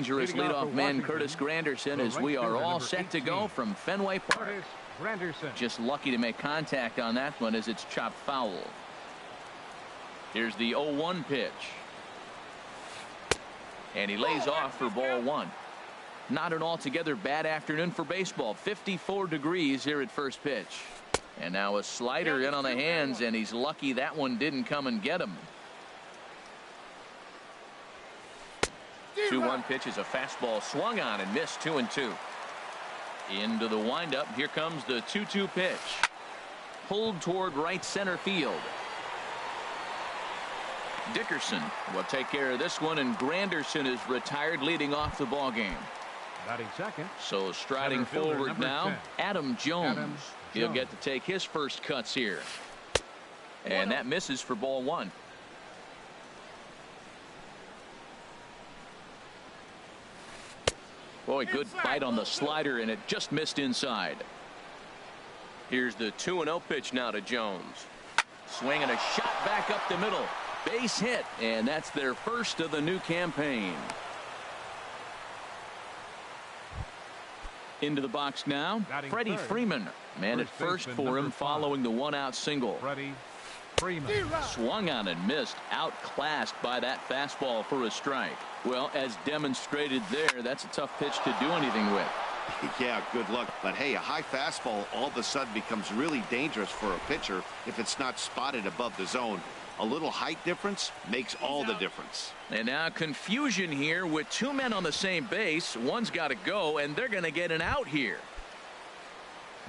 dangerous leadoff man Curtis Granderson as we are all set to go from Fenway Park. Just lucky to make contact on that one as it's chopped foul. Here's the 0-1 pitch. And he lays off for ball one. Not an altogether bad afternoon for baseball. 54 degrees here at first pitch. And now a slider in on the hands, and he's lucky that one didn't come and get him. 2-1 pitch is a fastball swung on and missed. 2-2. Into the windup. Here comes the 2-2 pitch. Pulled toward right center field. Dickerson will take care of this one, and Granderson is retired, leading off the ball game. Batting second. So striding forward now, 10. Adam Jones. He'll get to take his first cuts here. And that misses for ball one. Boy, good bite on the slider, and it just missed inside. Here's the 2-0 pitch now to Jones. Swinging a shot back up the middle. Base hit, and that's their first of the new campaign. Into the box now, Freddie Freeman. Man at first for him following the one-out single. Swung on and missed, outclassed by that fastball for a strike. Well, as demonstrated there, that's a tough pitch to do anything with. Yeah, good luck. But hey, a high fastball all of a sudden becomes really dangerous for a pitcher if it's not spotted above the zone. A little height difference makes all the difference. And now confusion here with two men on the same base. One's got to go, and they're going to get an out here.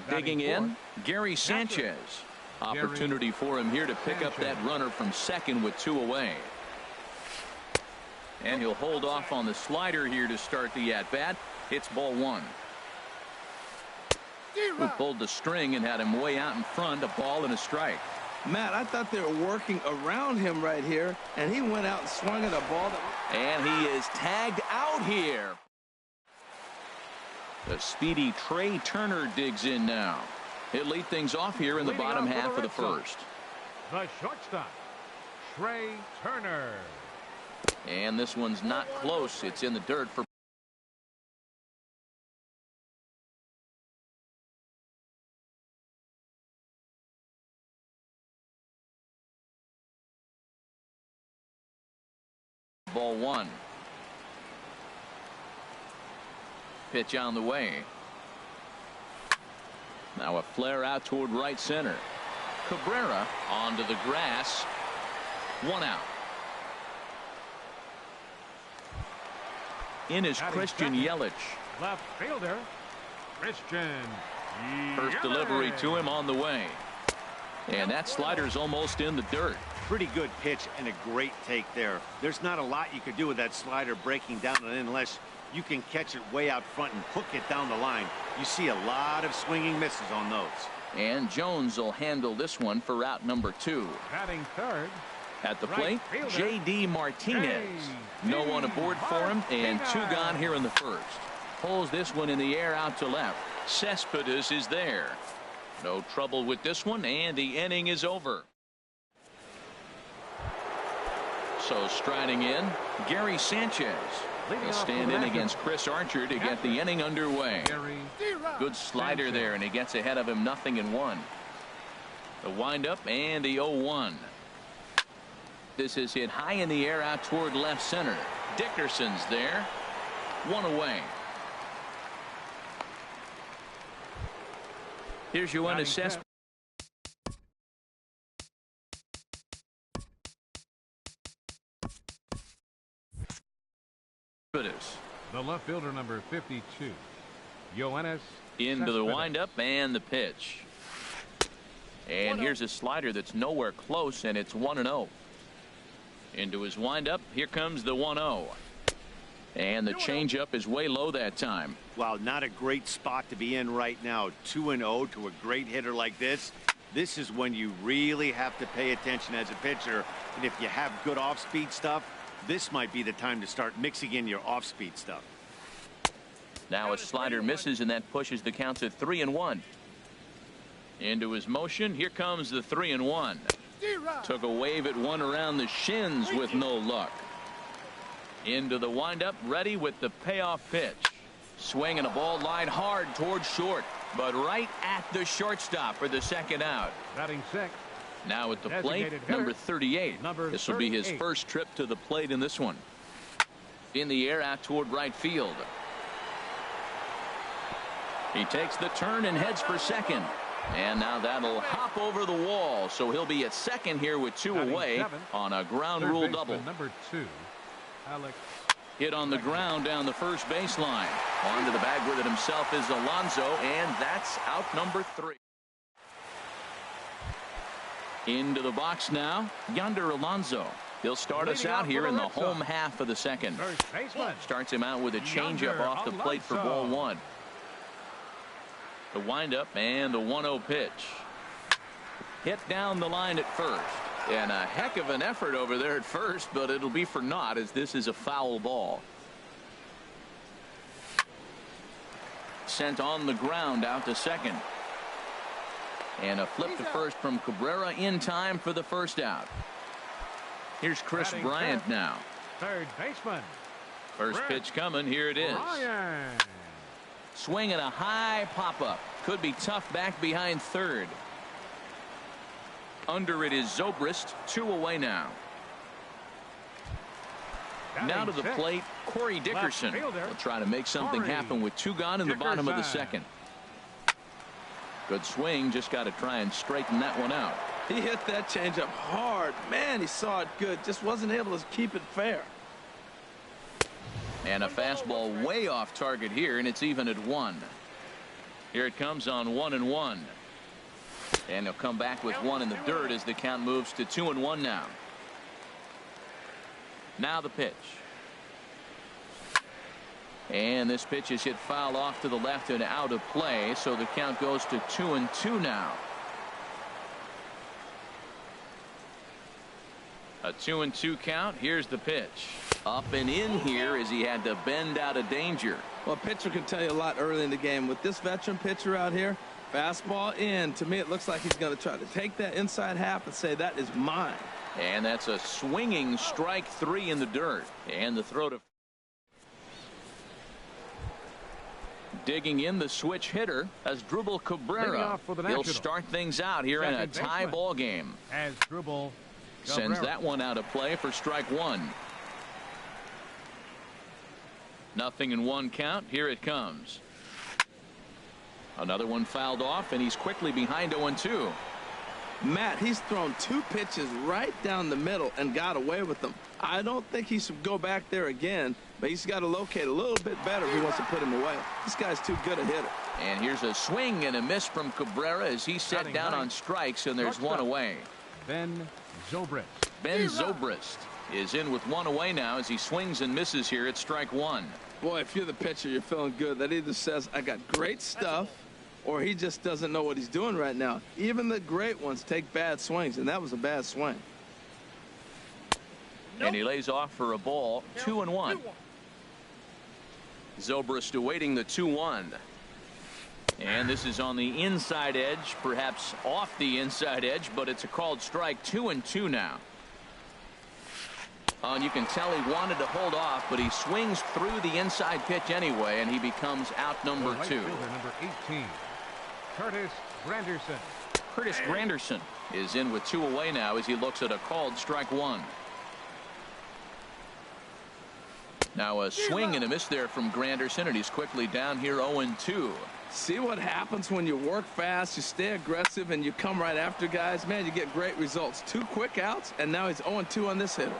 Digging in, Gary Sanchez. Opportunity for him here to pick up that runner from second with two away. And he'll hold off on the slider here to start the at-bat. It's ball one. Who pulled the string and had him way out in front, a ball and a strike. Matt, I thought they were working around him right here, and he went out and swung at a ball and he is tagged out here. The speedy Trey Turner digs in now. He'll lead things off here in the bottom half of the first. The shortstop, Trey Turner. And this one's not close. It's in the dirt for ball one. Pitch on the way. Now a flare out toward right center. Cabrera onto the grass. One out. In is Christian Yelich. Left fielder, Christian First delivery to him on the way. And that slider's almost in the dirt. Pretty good pitch and a great take there. There's not a lot you could do with that slider breaking down unless you can catch it way out front and hook it down the line. You see a lot of swinging misses on those. And Jones will handle this one for route number two. Batting third. At the plate, J.D. Martinez. No one aboard for him, and two gone here in the first. Pulls this one in the air out to left. Cespedes is there. No trouble with this one, and the inning is over. So striding in, Gary Sanchez. He'll stand in against Chris Archer to get the inning underway. Good slider there, and he gets ahead of him, 0-1. The windup and the 0-1. This is hit high in the air out toward left center. Dickerson's there. One away. Here's your one assessment. The left fielder, number 52, Yoenis. Into the windup and the pitch. And here's a slider that's nowhere close, and it's 1-0. Into his windup. Here comes the 1-0. And the changeup is way low that time. Wow, not a great spot to be in right now. 2-0 to a great hitter like this. This is when you really have to pay attention as a pitcher. And if you have good off-speed stuff, this might be the time to start mixing in your off-speed stuff. Now a slider misses, and that pushes the count to 3-1. Into his motion. Here comes the 3-1. Took a wave at one around the shins with no luck. Into the windup, ready with the payoff pitch. Swing and a ball line hard towards short, but right at the shortstop for the second out. Batting sixth. Now at the plate, Designated hitter, number 38. This will be his 38. first trip to the plate in this one. In the air out toward right field. He takes the turn and heads for second. And now that'll hop over the wall, so he'll be at second here with two Batting away seventh, on a ground third rule baseman, double. number 2, Alex. Hit on the ground down the first baseline. On to the bag with it himself is Alonso, and that's out number 3. Into the box now, Yonder Alonso. He'll start us out here in the home half of the second. First baseman. Starts him out with a changeup off the plate for ball 1. The windup and the 1-0 pitch. Hit down the line at first. And a heck of an effort over there at first, but it'll be for naught as this is a foul ball. Sent on the ground out to second. And a flip to first from Cabrera in time for the first out. Here's Chris Batting Bryant fifth, now. third baseman. First pitch coming. Here it is. Bryant. Swinging a high pop-up. Could be tough back behind third. Under it is Zobrist. 2 away now. Now to the Batting plate, Corey Dickerson. Left fielder, Will try to make something Corey happen with 2 gone in the bottom of the Dickerson. second. Good swing. Just got to try and straighten that one out. He hit that changeup hard. Man, he saw it good. Just wasn't able to keep it fair. And a fastball way off target here, and it's even at 1. Here it comes on 1-1. And he'll come back with 1 in the dirt as the count moves to 2-1 now. Now the pitch. And this pitch is hit foul off to the left and out of play, so the count goes to 2-2 now. A 2-2 count. Here's the pitch. Up and in here as he had to bend out of danger. Well, a pitcher can tell you a lot early in the game. With this veteran pitcher out here, fastball in. To me, it looks like he's going to try to take that inside half and say, that is mine. And that's a swinging strike 3 in the dirt. And the throw to digging in the switch hitter as Drubal Cabrera. He'll start things out here in a tie ball game. As Drubal Sends that one out of play for strike 1. 0-1 count. Here it comes. Another one fouled off, and he's quickly behind 0-2. Matt, he's thrown 2 pitches right down the middle and got away with them. I don't think he should go back there again, but he's got to locate a little bit better if he wants to put him away. This guy's too good a hitter. And here's a swing and a miss from Cabrera as he's set down on strikes, and there's 1 away. Ben Zobrist. Ben Zobrist is in with 1 away now as he swings and misses here at strike 1. Boy, if you're the pitcher, you're feeling good. That either says, I got great stuff, or he just doesn't know what he's doing right now. Even the great ones take bad swings, and that was a bad swing. And he lays off for a ball. 2-1. Zobrist awaiting the 2-1. And this is on the inside edge, perhaps off the inside edge, but it's a called strike. 2-2 now. And you can tell he wanted to hold off, but he swings through the inside pitch anyway, and he becomes out number 2. Number 18, Curtis Granderson. Curtis Granderson is in with 2 away now as he looks at a called strike 1. Now a swing and a miss there from Granderson, and he's quickly down here 0-2. See what happens when you work fast, you stay aggressive, and you come right after guys? Man, you get great results. 2 quick outs, and now he's 0-2 on this hitter.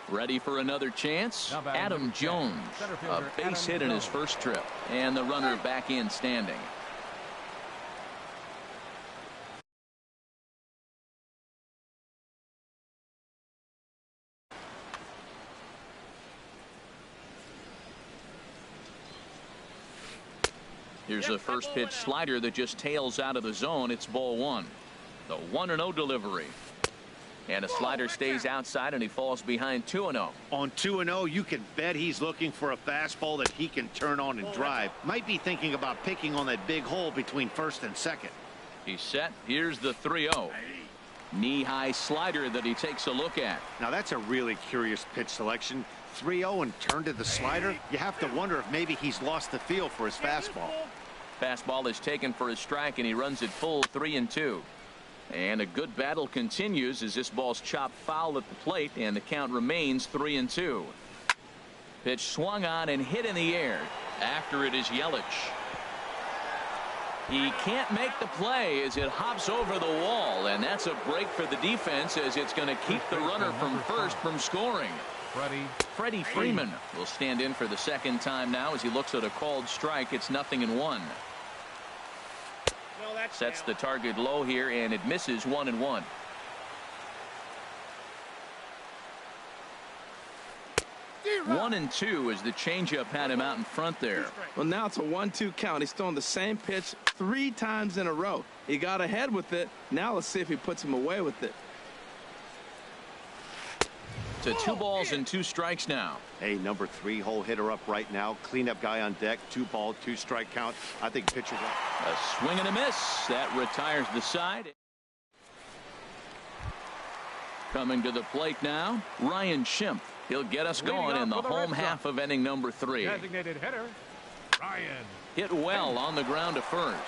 Ready for another chance? Adam Jones, a base hit in his first trip, and the runner back in standing. Here's a first pitch slider that just tails out of the zone. It's ball 1. The 1-0 delivery. And a slider stays outside, and he falls behind 2-0. On 2-0, you can bet he's looking for a fastball that he can turn on and drive. Might be thinking about picking on that big hole between first and second. He's set. Here's the 3-0. Knee-high slider that he takes a look at. Now that's a really curious pitch selection. 3-0 and turn to the slider. You have to wonder if maybe he's lost the feel for his fastball. Fastball is taken for a strike, and he runs it full 3-2. And a good battle continues as this ball's chopped foul at the plate, and the count remains 3-2. Pitch swung on and hit in the air. After it is Yelich. He can't make the play as it hops over the wall, and that's a break for the defense as it's going to keep the runner from first from scoring. Freddie Freeman will stand in for the second time now as he looks at a called strike. It's 0-1. Sets the target low here, and it misses 1-1. One and two as the changeup had him out in front there. Well, now it's a 1-2 count. He's throwing the same pitch 3 times in a row. He got ahead with it. Now let's see if he puts him away with it. To 2 balls and 2 strikes now. Hey, number 3 hole hitter up right now. Cleanup guy on deck. 2 ball, 2 strike count. I think pitcher. A swing and a miss. That retires the side. Coming to the plate now, Ryan Schimpf. He'll get us going in the home half of inning number 3. Designated hitter, Ryan. Hit well on the ground to first.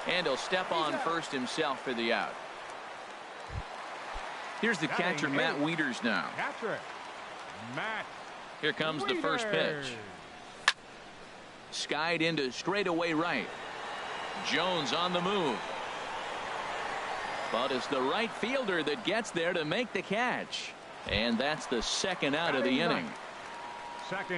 And he'll step on first himself for the out. Here's the catcher, Matt Wieters now. Catcher, Matt. Here comes the first pitch. Skied into straightaway right. Jones on the move. But it's the right fielder that gets there to make the catch. And that's the second out of the inning.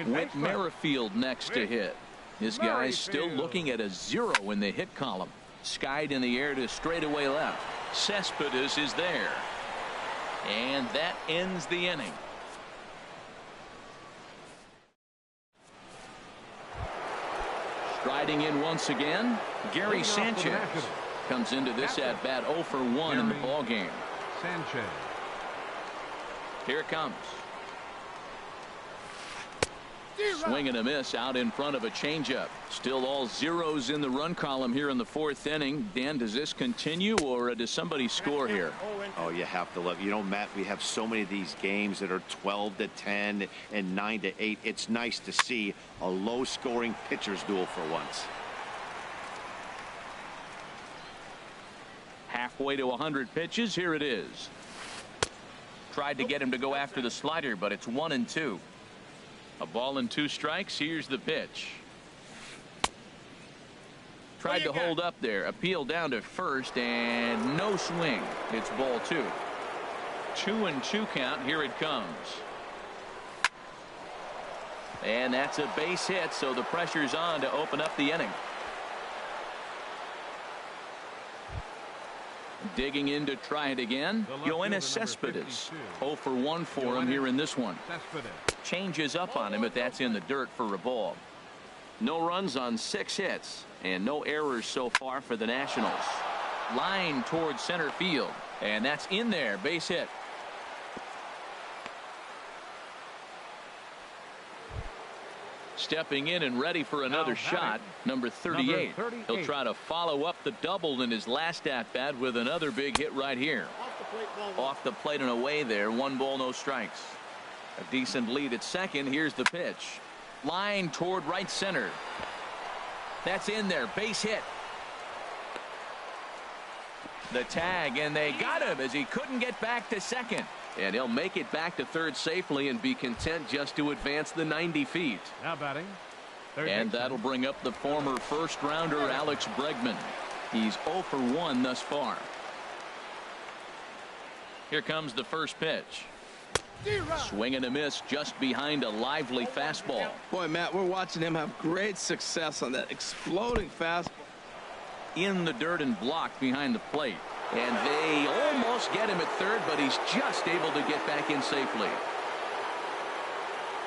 Whit Merrifield next to hit. This guy's still looking at a 0 in the hit column. Skied in the air to straightaway left. Cespedes is there. And that ends the inning. Striding in once again, Gary Sanchez comes into this at bat 0 for 1 in the ball game. Sanchez. Here it comes. Swing and a miss out in front of a changeup. Still all zeros in the run column here in the 4th inning. Dan, does this continue, or does somebody score here? Oh, you have to love. You know, Matt, we have so many of these games that are 12-10 and 9-8. It's nice to see a low-scoring pitcher's duel for once. Halfway to 100 pitches. Here it is. Tried to get him to go after the slider, but it's 1-2. A ball and 2 strikes. Here's the pitch. Tried to hold up there. Appeal down to first, and no swing. It's ball 2. 2-2 count. Here it comes. And that's a base hit, so the pressure's on to open up the inning. Digging in to try it again, Yoenis Cespedes. 0 for 1 for him here in this one. Changes up on him, but that's in the dirt for a ball. No runs on 6 hits, and no errors so far for the Nationals. Line towards center field, and that's in there. Base hit. Stepping in and ready for another shot, number 38. He'll try to follow up the double in his last at-bat with another big hit right here. Off the plate and away there. 1 ball, no strikes. A decent lead at second. Here's the pitch. Line toward right center. That's in there. Base hit. The tag, and they got him as he couldn't get back to second. And he'll make it back to third safely and be content just to advance the 90 feet. Now batting. And that'll bring up the former first-rounder Alex Bregman. He's 0 for 1 thus far. Here comes the first pitch. Swing and a miss just behind a lively fastball. Boy, Matt, we're watching him have great success on that exploding fastball. In the dirt and blocked behind the plate. And they almost get him at third, but he's just able to get back in safely.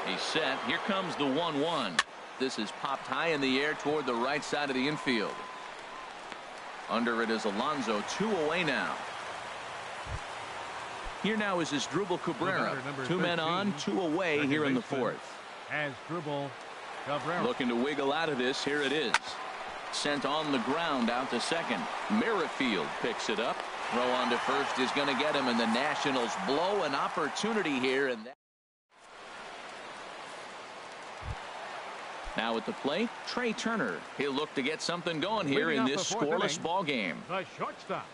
He's set. Here comes the 1-1. This is popped high in the air toward the right side of the infield. Under it is Alonso. 2 away now. Here now is Asdrubal Cabrera. 2 men on, 2 away here in the 4th. Asdrubal Cabrera. Looking to wiggle out of this. Here it is. Sent on the ground out to second. Merrifield picks it up. Throw on to first is going to get him, and the Nationals blow an opportunity here. And now at the plate, Trey Turner. He'll look to get something going here in this scoreless ball game. The shortstop,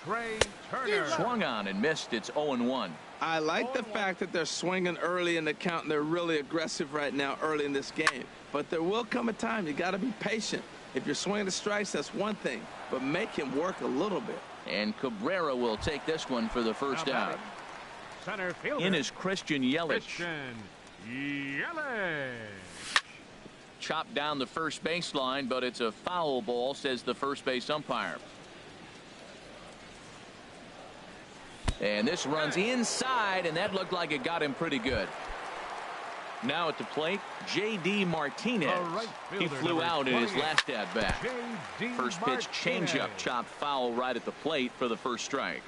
Trey Turner. Swung on and missed. It's 0-1. I like the fact that they're swinging early in the count, and they're really aggressive right now early in this game. But there will come a time you got to be patient. If you're swinging the strikes, that's one thing, but make him work a little bit. And Cabrera will take this one for the first out. Center fielder. In is Christian Yelich. Chopped down the first baseline, but it's a foul ball, says the first base umpire. And this runs inside, and that looked like it got him pretty good. Now at the plate, J.D. Martinez. He flew out in his last at-bat. First pitch changeup, chopped foul right at the plate for the first strike.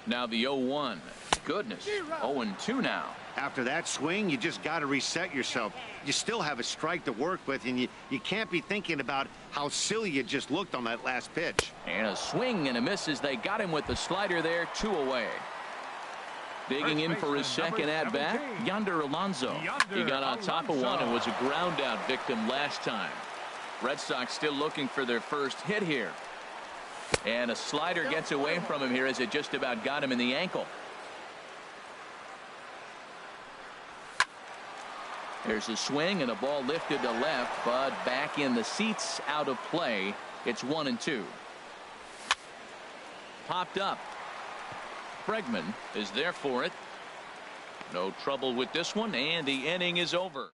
Now the 0-1. Goodness, 0-2 now. After that swing, you just got to reset yourself. You still have a strike to work with, and you can't be thinking about how silly you just looked on that last pitch. And a swing and a miss as they got him with the slider there, 2 away. Digging in for his second at-bat, Yonder Alonso. He got on top of one and was a ground-out victim last time. Red Sox still looking for their first hit here. And a slider gets away from him here as it just about got him in the ankle. There's a swing and a ball lifted to left, but back in the seats, out of play. It's 1-2. Popped up. Bregman is there for it. No trouble with this one, and the inning is over.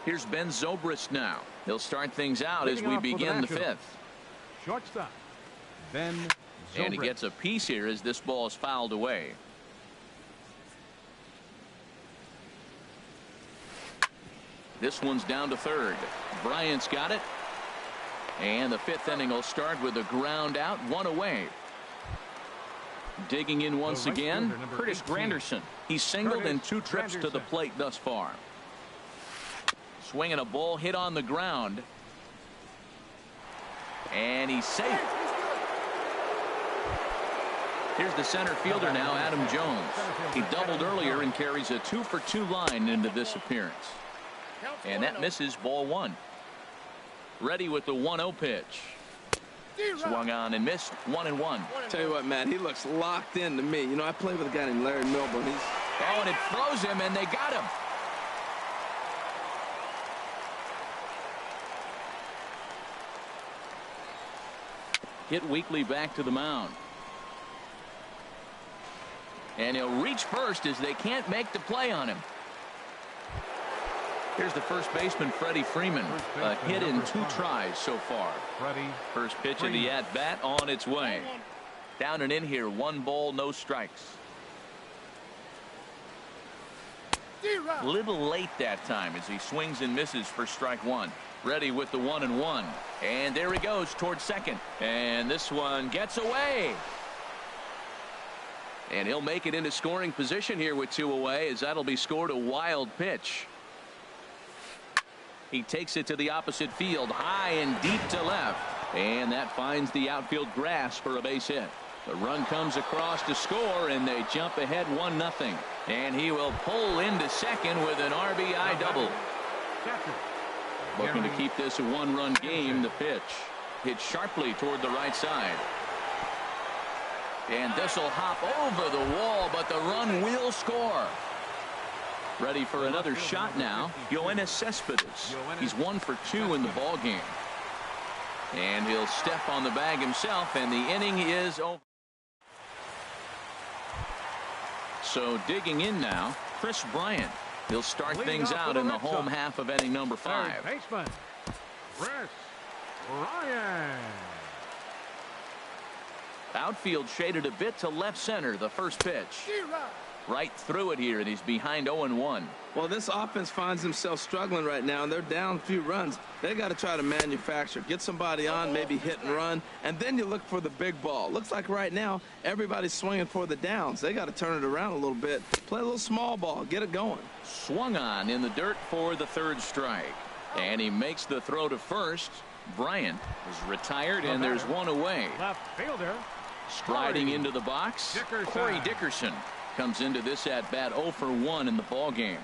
Here's Ben Zobrist now. He'll start things out as we begin the fifth. Shortstop, Ben Zobrist. And he gets a piece here as this ball is fouled away. This one's down to third. Bryant's got it. And the fifth inning will start with a ground out, 1 away. Digging in once again, Curtis Granderson. He's singled in 2 trips to the plate thus far. Swinging a ball hit on the ground. And he's safe. Here's the center fielder now, Adam Jones. He doubled earlier and carries a 2-for-2 line into this appearance. And that misses, ball 1. Ready with the 1-0 pitch. Swung on and missed, 1-1. Tell you what, Matt, he looks locked in to me. You know, I played with a guy named Larry Milburn. Oh, and it throws him, and they got him. Hit Weekly back to the mound. And he'll reach first as they can't make the play on him. Here's the first baseman, Freddie Freeman. A hit in 2 tries so far. First pitch of the at-bat on its way. Down and in here, 1 ball, no strikes. Little late that time as he swings and misses for strike 1. Ready with the 1-1. And there he goes towards second. And this one gets away. And he'll make it into scoring position here with 2 away, as that'll be scored a wild pitch. He takes it to the opposite field, high and deep to left. And that finds the outfield grass for a base hit. The run comes across to score, and they jump ahead 1-0. And he will pull into second with an RBI double. Looking to keep this a 1-run game. The pitch hit sharply toward the right side. And this will hop over the wall, but the run will score. Ready for another shot now, Yoenis Cespedes. He's 1 for 2 in the ball game. And he'll step on the bag himself, and the inning is over. So digging in now, Chris Bryant. He'll start things out in the home half of inning number 5. Baseman, Chris Bryant. Outfield shaded a bit to left center, the first pitch. Right through it here, and he's behind 0-1. Well, this offense finds themselves struggling right now, and they're down a few runs. They got to try to manufacture, get somebody on, maybe hit and run, and then you look for the big ball. Looks like right now everybody's swinging for the downs. They got to turn it around a little bit, play a little small ball, get it going. Swung on in the dirt for the 3rd strike, and he makes the throw to first. Bryant is retired, and there's one away. Left fielder. Striding into the box, Corey Dickerson comes into this at bat 0 for 1 in the ball game.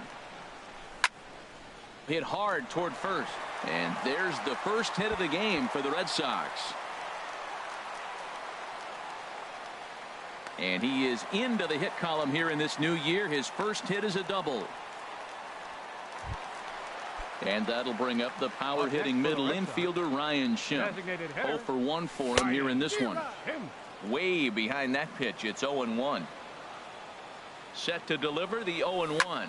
Hit hard toward first, and there's the first hit of the game for the Red Sox. And he is into the hit column here in this new year. His first hit is a double. And that'll bring up the power hitting middle infielder Ryan Schimm. 0 for 1 for him here in this one. Way behind that pitch. It's 0-1. Set to deliver the 0-1.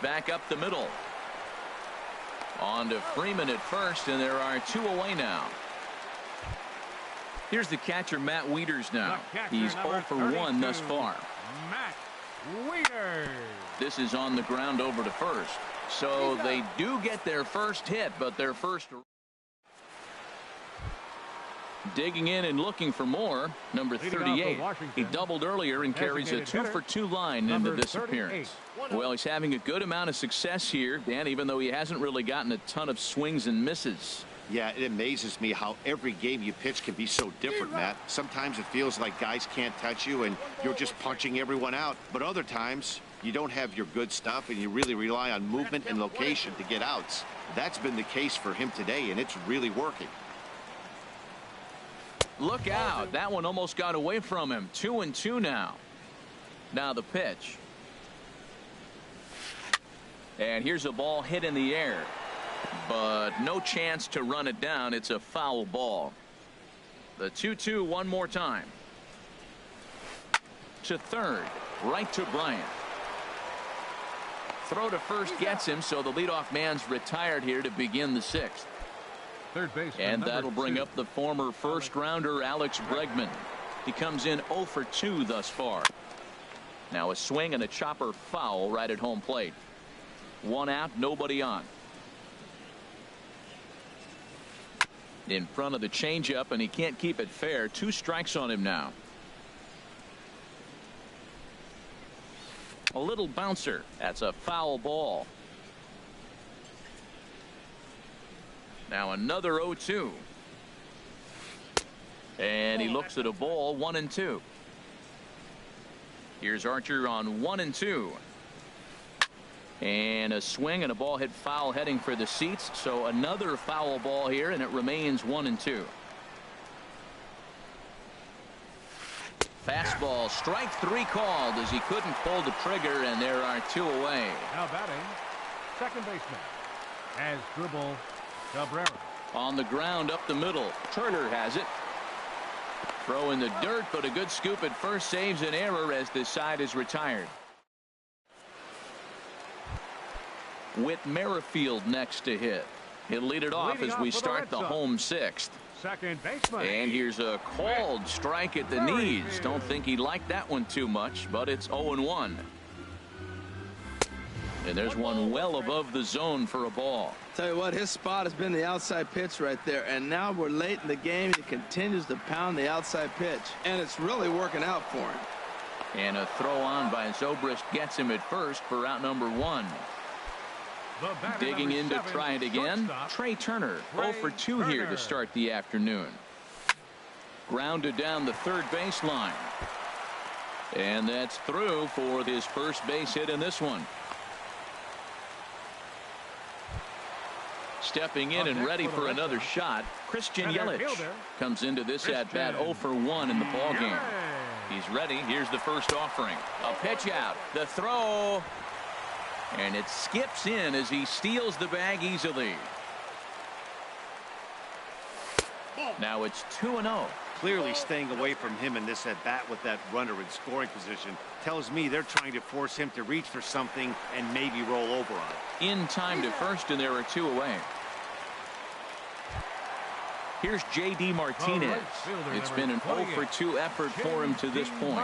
Back up the middle. On to Freeman at first, and there are 2 away now. Here's the catcher, Matt Wieters now. He's 0 for 1 thus far. Matt Wieters. This is on the ground over to first. So they do get their first hit, but their first. Digging in and looking for more, number 38. He doubled earlier and carries a 2 for 2 line into this appearance. Well, he's having a good amount of success here, Dan, even though he hasn't really gotten a ton of swings and misses. Yeah, it amazes me how every game you pitch can be so different, Matt. Sometimes it feels like guys can't touch you and you're just punching everyone out. But other times you don't have your good stuff and you really rely on movement and location to get outs. That's been the case for him today, and it's really working. Look out. That one almost got away from him. 2-2 now. Now the pitch. And here's a ball hit in the air. But no chance to run it down. It's a foul ball. The 2-2 one more time. To third. Right to Bryant. Throw to first gets him, so the leadoff man's retired here to begin the 6th. Third base. And that'll bring up the former first rounder Alex Bregman. He comes in 0 for 2 thus far. Now a swing and a chopper foul right at home plate. 1 out, nobody on. In front of the changeup, and he can't keep it fair. 2 strikes on him now. A little bouncer. That's a foul ball. Now another 0-2. And he looks at a ball. 1-2. Here's Archer on 1-2. And a swing and a ball hit foul heading for the seats. So another foul ball here, and it remains 1-2. Fastball, strike 3 called as he couldn't pull the trigger, and there are 2 away. Now batting, second baseman, Asdrubal Cabrera. On the ground up the middle. Turner has it. Throw in the dirt, but a good scoop at first saves an error as the side is retired. Whit Merrifield next to hit. He'll lead it off as we start the home 6th. Second baseman. And here's a called strike at the knees. Don't think he liked that one too much, but it's 0-1. And there's one well above the zone for a ball. Tell you what, his spot has been the outside pitch right there, and now we're late in the game. He continues to pound the outside pitch, and it's really working out for him. And a throw on by Zobrist gets him at first for out number 1. Digging in to try it again. Trey Turner 0 for 2 here to start the afternoon. Grounded down the third baseline. And that's through for his first base hit in this one. Stepping in and ready for another shot, Christian Yelich comes into this at bat 0 for 1 in the ball game. He's ready. Here's the first offering. A pitch out. The throw. And it skips in as he steals the bag easily. Now it's 2-0. Clearly staying away from him in this at bat with that runner in scoring position tells me they're trying to force him to reach for something and maybe roll over on it. In time to first, and there are 2 away. Here's J.D. Martinez. It's been an 0 for 2 effort for him to this point.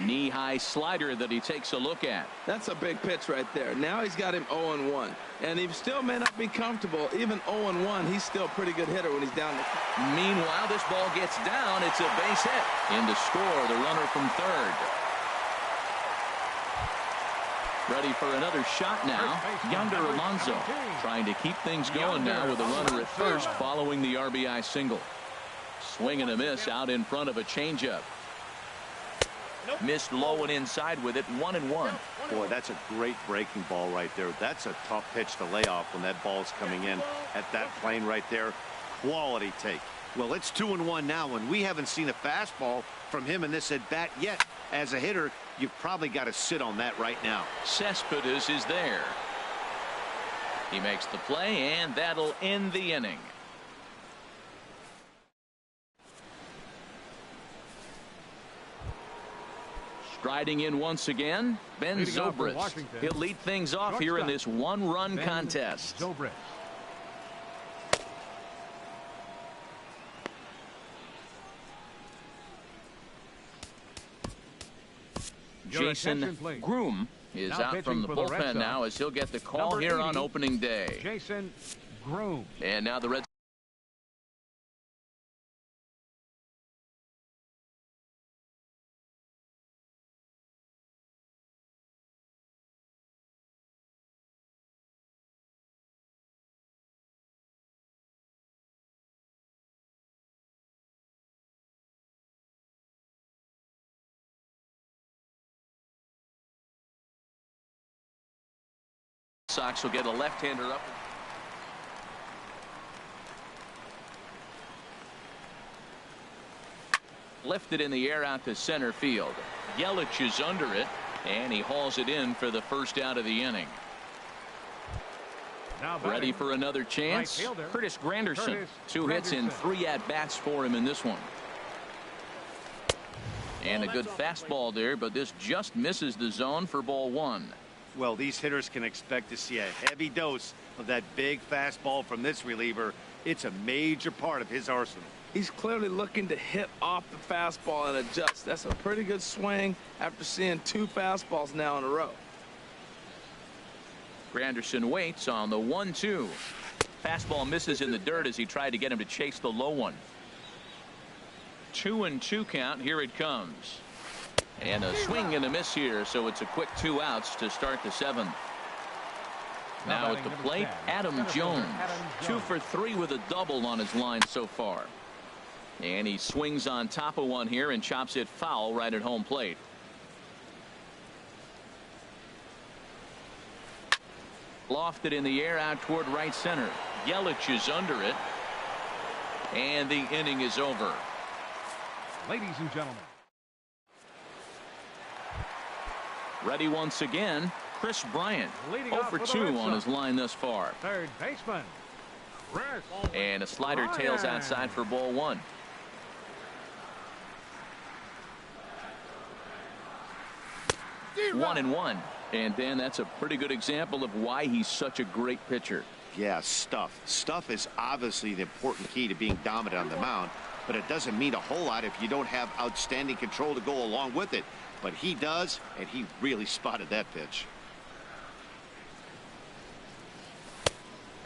Knee-high slider that he takes a look at. That's a big pitch right there. Now he's got him 0-1. And he still may not be comfortable. Even 0-1, he's still a pretty good hitter when he's down there. Meanwhile, this ball gets down. It's a base hit. In to score, the runner from third. Ready for another shot now. Yonder Alonso trying to keep things going now with a runner at first following the RBI single. Swing and a miss out in front of a changeup. Missed low and inside with it. 1-1. Boy, that's a great breaking ball right there. That's a tough pitch to lay off when that ball's coming in at that plane right there. Quality take. Well, it's 2-1 now, and we haven't seen a fastball from him in this at bat yet. As a hitter, you've probably got to sit on that right now. Cespedes is there. He makes the play, and that'll end the inning. Striding in once again, Ben Zobrist. He'll lead things off here in this one-run contest. Jason Groom is out from the bullpen now as he'll get the call here on opening day. Jason Groom. And now the Red Sox will get a left-hander up. Lifted in the air out to center field. Yelich is under it, and he hauls it in for the first out of the inning. Ready for another chance. Curtis Granderson. 2 hits in 3 at-bats for him in this one. And a good fastball there, but this just misses the zone for ball 1. Well, these hitters can expect to see a heavy dose of that big fastball from this reliever. It's a major part of his arsenal. He's clearly looking to hit off the fastball and adjust. That's a pretty good swing after seeing 2 fastballs now in a row. Granderson waits on the 1-2. Fastball misses in the dirt as he tried to get him to chase the low one. 2-2 count. Here it comes. And a swing and a miss here, so it's a quick 2 outs to start the 7th. Now at the plate, Adam Jones. 2 for 3 with a double on his line so far. And he swings on top of one here and chops it foul right at home plate. Lofted in the air out toward right center. Yelich is under it. And the inning is over. Ladies and gentlemen. Ready once again, Chris Bryant. 0 for 2 on his line thus far. Third baseman, Chris. And a slider tails outside for ball 1. One and one. And Dan, that's a pretty good example of why he's such a great pitcher. Yeah, stuff. Stuff is obviously the important key to being dominant on the mound, but it doesn't mean a whole lot if you don't have outstanding control to go along with it. But he does, and he really spotted that pitch.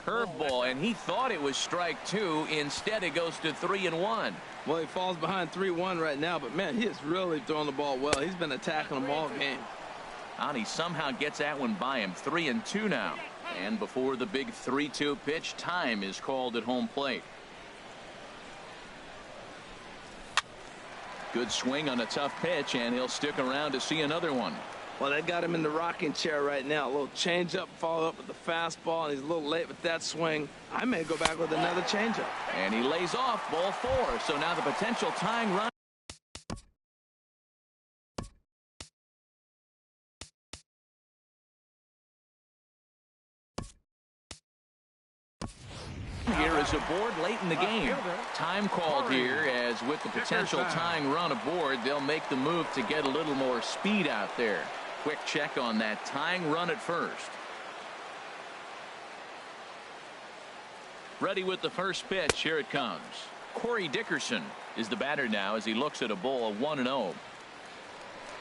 Curveball, and he thought it was strike 2. Instead, it goes to 3-1. Well, he falls behind 3-1 right now, but man, he is really throwing the ball well. He's been attacking them all game. And he somehow gets that one by him. 3-2 now. And before the big 3-2 pitch, time is called at home plate. Good swing on a tough pitch, and he'll stick around to see another one. Well, they got him in the rocking chair right now. A little changeup, follow up with the fastball, and he's a little late with that swing. I may go back with another changeup. And he lays off ball 4. So now the potential tying run. Here is aboard late in the game. Time called here, as with the potential tying run aboard, they'll make the move to get a little more speed out there. Quick check on that tying run at first. Ready with the first pitch. Here it comes. Corey Dickerson is the batter now as he looks at a ball of 1-0.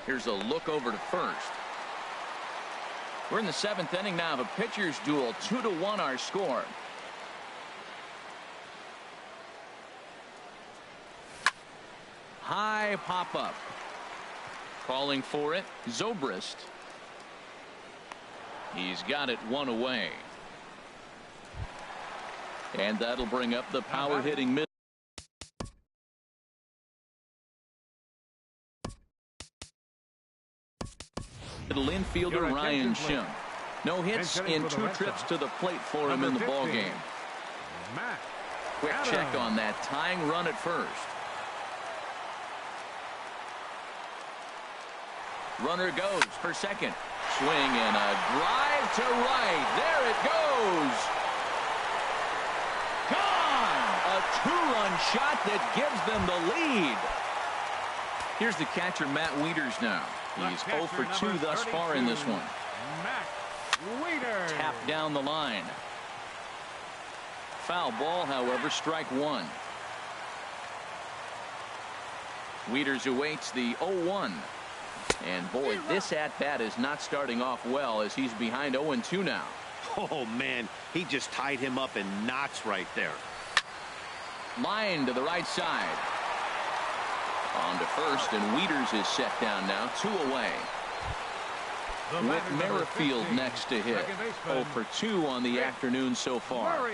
Here's a look over to first. We're in the 7th inning now of a pitcher's duel. 2-1 our score. High pop up. Calling for it, Zobrist. He's got it one away. And that'll bring up the power hitting mid. Middle infielder Ryan Shim. No hits in 2 trips to the plate for him in the ball game. Quick check on that tying run at first. Runner goes for second. Swing and a drive to right. There it goes. Gone! A 2-run shot that gives them the lead. Here's the catcher, Matt Wieters now. He's 0 for 2 thus far in this one. Tapped down the line. Foul ball, however, strike 1. Wieters awaits the 0-1. And boy, this at-bat is not starting off well as he's behind 0-2 now. Oh, man, he just tied him up in knots right there. Line to the right side. On to first, and Wieters is set down now, 2 away. With Merrifield next to hit. 0 for 2 on the afternoon so far.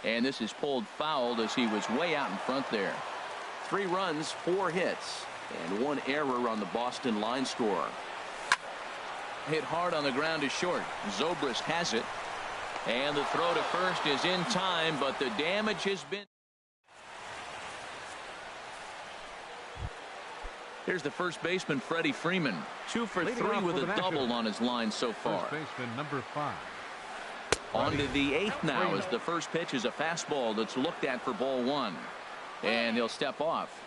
And this is pulled fouled as he was way out in front there. 3 runs, 4 hits, and 1 error on the Boston line scorer. Hit hard on the ground to short. Zobrist has it. And the throw to first is in time, but the damage has been. Here's the first baseman, Freddie Freeman. 2 for 3 with a double on his line so far. First baseman number 5. On to the 8th now as the first pitch is a fastball that's looked at for ball 1. And he'll step off.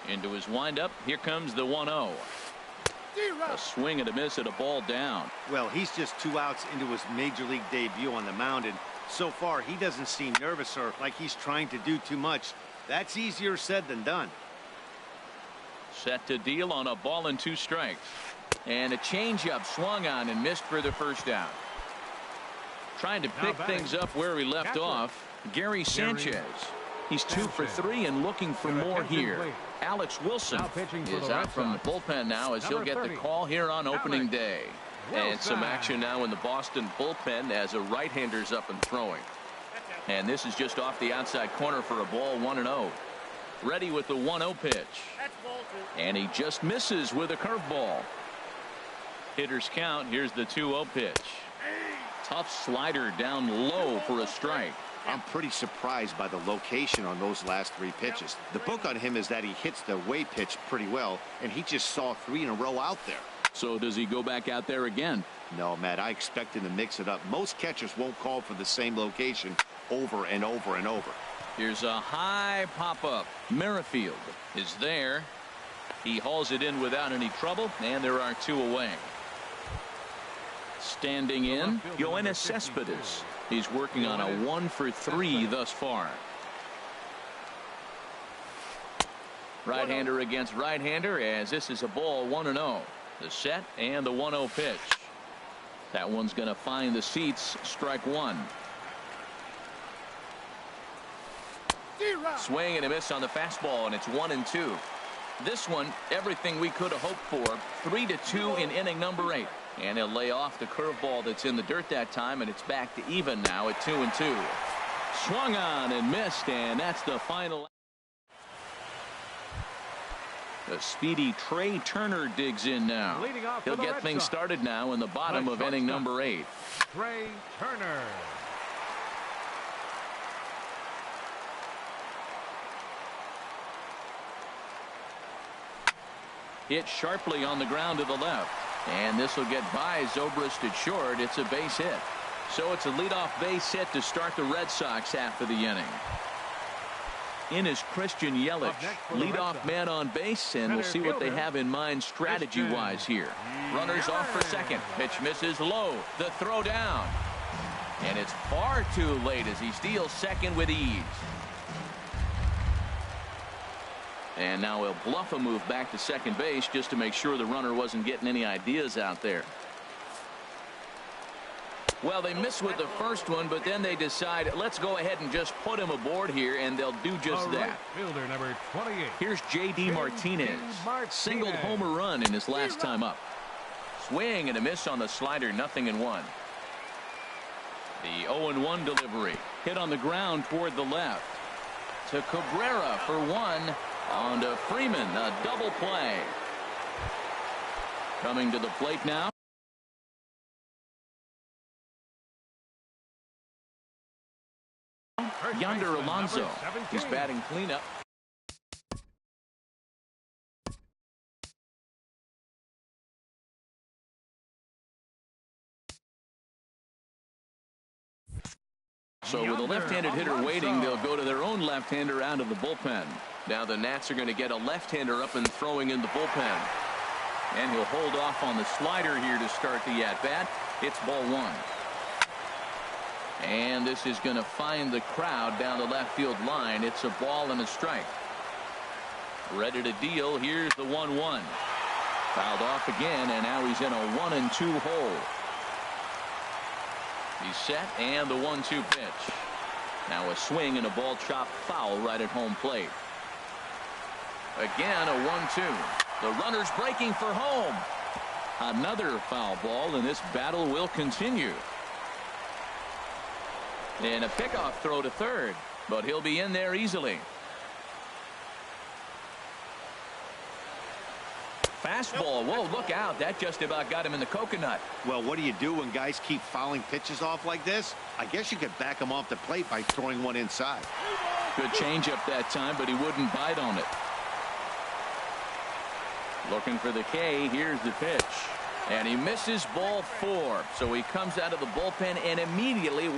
Into his windup. Here comes the 1-0. A swing and a miss at a ball down. Well, he's just 2 outs into his major league debut on the mound, and so far he doesn't seem nervous or like he's trying to do too much. That's easier said than done. Set to deal on a ball and 2 strikes. And a changeup swung on and missed for the first out. Trying to pick things up where he left off, Gary Sanchez. He's 2 for 3 and looking for more here. Alex Wilson is out from the bullpen now as he'll get the call here on opening day. And some action now in the Boston bullpen as a right-hander's up and throwing. And this is just off the outside corner for a ball, 1-0. Ready with the 1-0 pitch. And he just misses with a curveball. Hitters count. Here's the 2-0 pitch. Tough slider down low for a strike. I'm pretty surprised by the location on those last 3 pitches. The book on him is that he hits the away pitch pretty well, and he just saw 3 in a row out there. So does he go back out there again? No, Matt, I expect him to mix it up. Most catchers won't call for the same location over and over and over. Here's a high pop-up. Merrifield is there. He hauls it in without any trouble, and there are 2 away. Standing in, Yoenis Cespedes. He's working on a 1 for 3 thus far. Right-hander against right-hander as this is a ball, 1-0. The set and the 1-0 pitch. That one's going to find the seats. Strike 1. Swing and a miss on the fastball, and it's 1-2. This one, everything we could have hoped for. 3-2 in inning number 8. And he'll lay off the curveball that's in the dirt that time, and it's back to even now at 2-2. Swung on and missed, and that's the final. The speedy Trey Turner digs in now. He'll get things started now in the bottom of inning number 8. Trey Turner. Hit sharply on the ground to the left. And this will get by Zobrist at short. It's a base hit. So it's a leadoff base hit to start the Red Sox half of the inning. In is Christian Yelich, leadoff man on base, and we'll see what they have in mind strategy-wise here. Runners off for second. Pitch misses low. The throw down. And it's far too late as he steals second with ease. And now he'll bluff a move back to second base just to make sure the runner wasn't getting any ideas out there. Well, they miss with the first one, but then they decide, let's go ahead and just put him aboard here, and they'll do just that. Fielder number 28. Here's J.D. Martinez. Singled homer run in his last time up. Swing and a miss on the slider, 0-1. The 0-1 delivery. Hit on the ground toward the left. To Cabrera for one. On to Freeman, a double play. Coming to the plate now. Yonder Alonso. He's batting cleanup. So with a left-handed hitter waiting, they'll go to their own left-hander out of the bullpen. Now the Nats are going to get a left-hander up and throwing in the bullpen. And he'll hold off on the slider here to start the at-bat. It's ball one. And this is going to find the crowd down the left field line. It's a ball and a strike. Ready to deal. Here's the 1-1. Fouled off again, and now he's in a 1-2 hole. He's set, and the 1-2 pitch. Now a swing and a ball chopped foul right at home plate. Again, a 1-2. The runner's breaking for home. Another foul ball, and this battle will continue. And a pickoff throw to third, but he'll be in there easily. Fastball. Whoa, look out. That just about got him in the coconut. Well, what do you do when guys keep fouling pitches off like this? I guess you could back him off the plate by throwing one inside. Good changeup that time, but he wouldn't bite on it. Looking for the K. Here's the pitch. And he misses ball four. So he comes out of the bullpen and immediately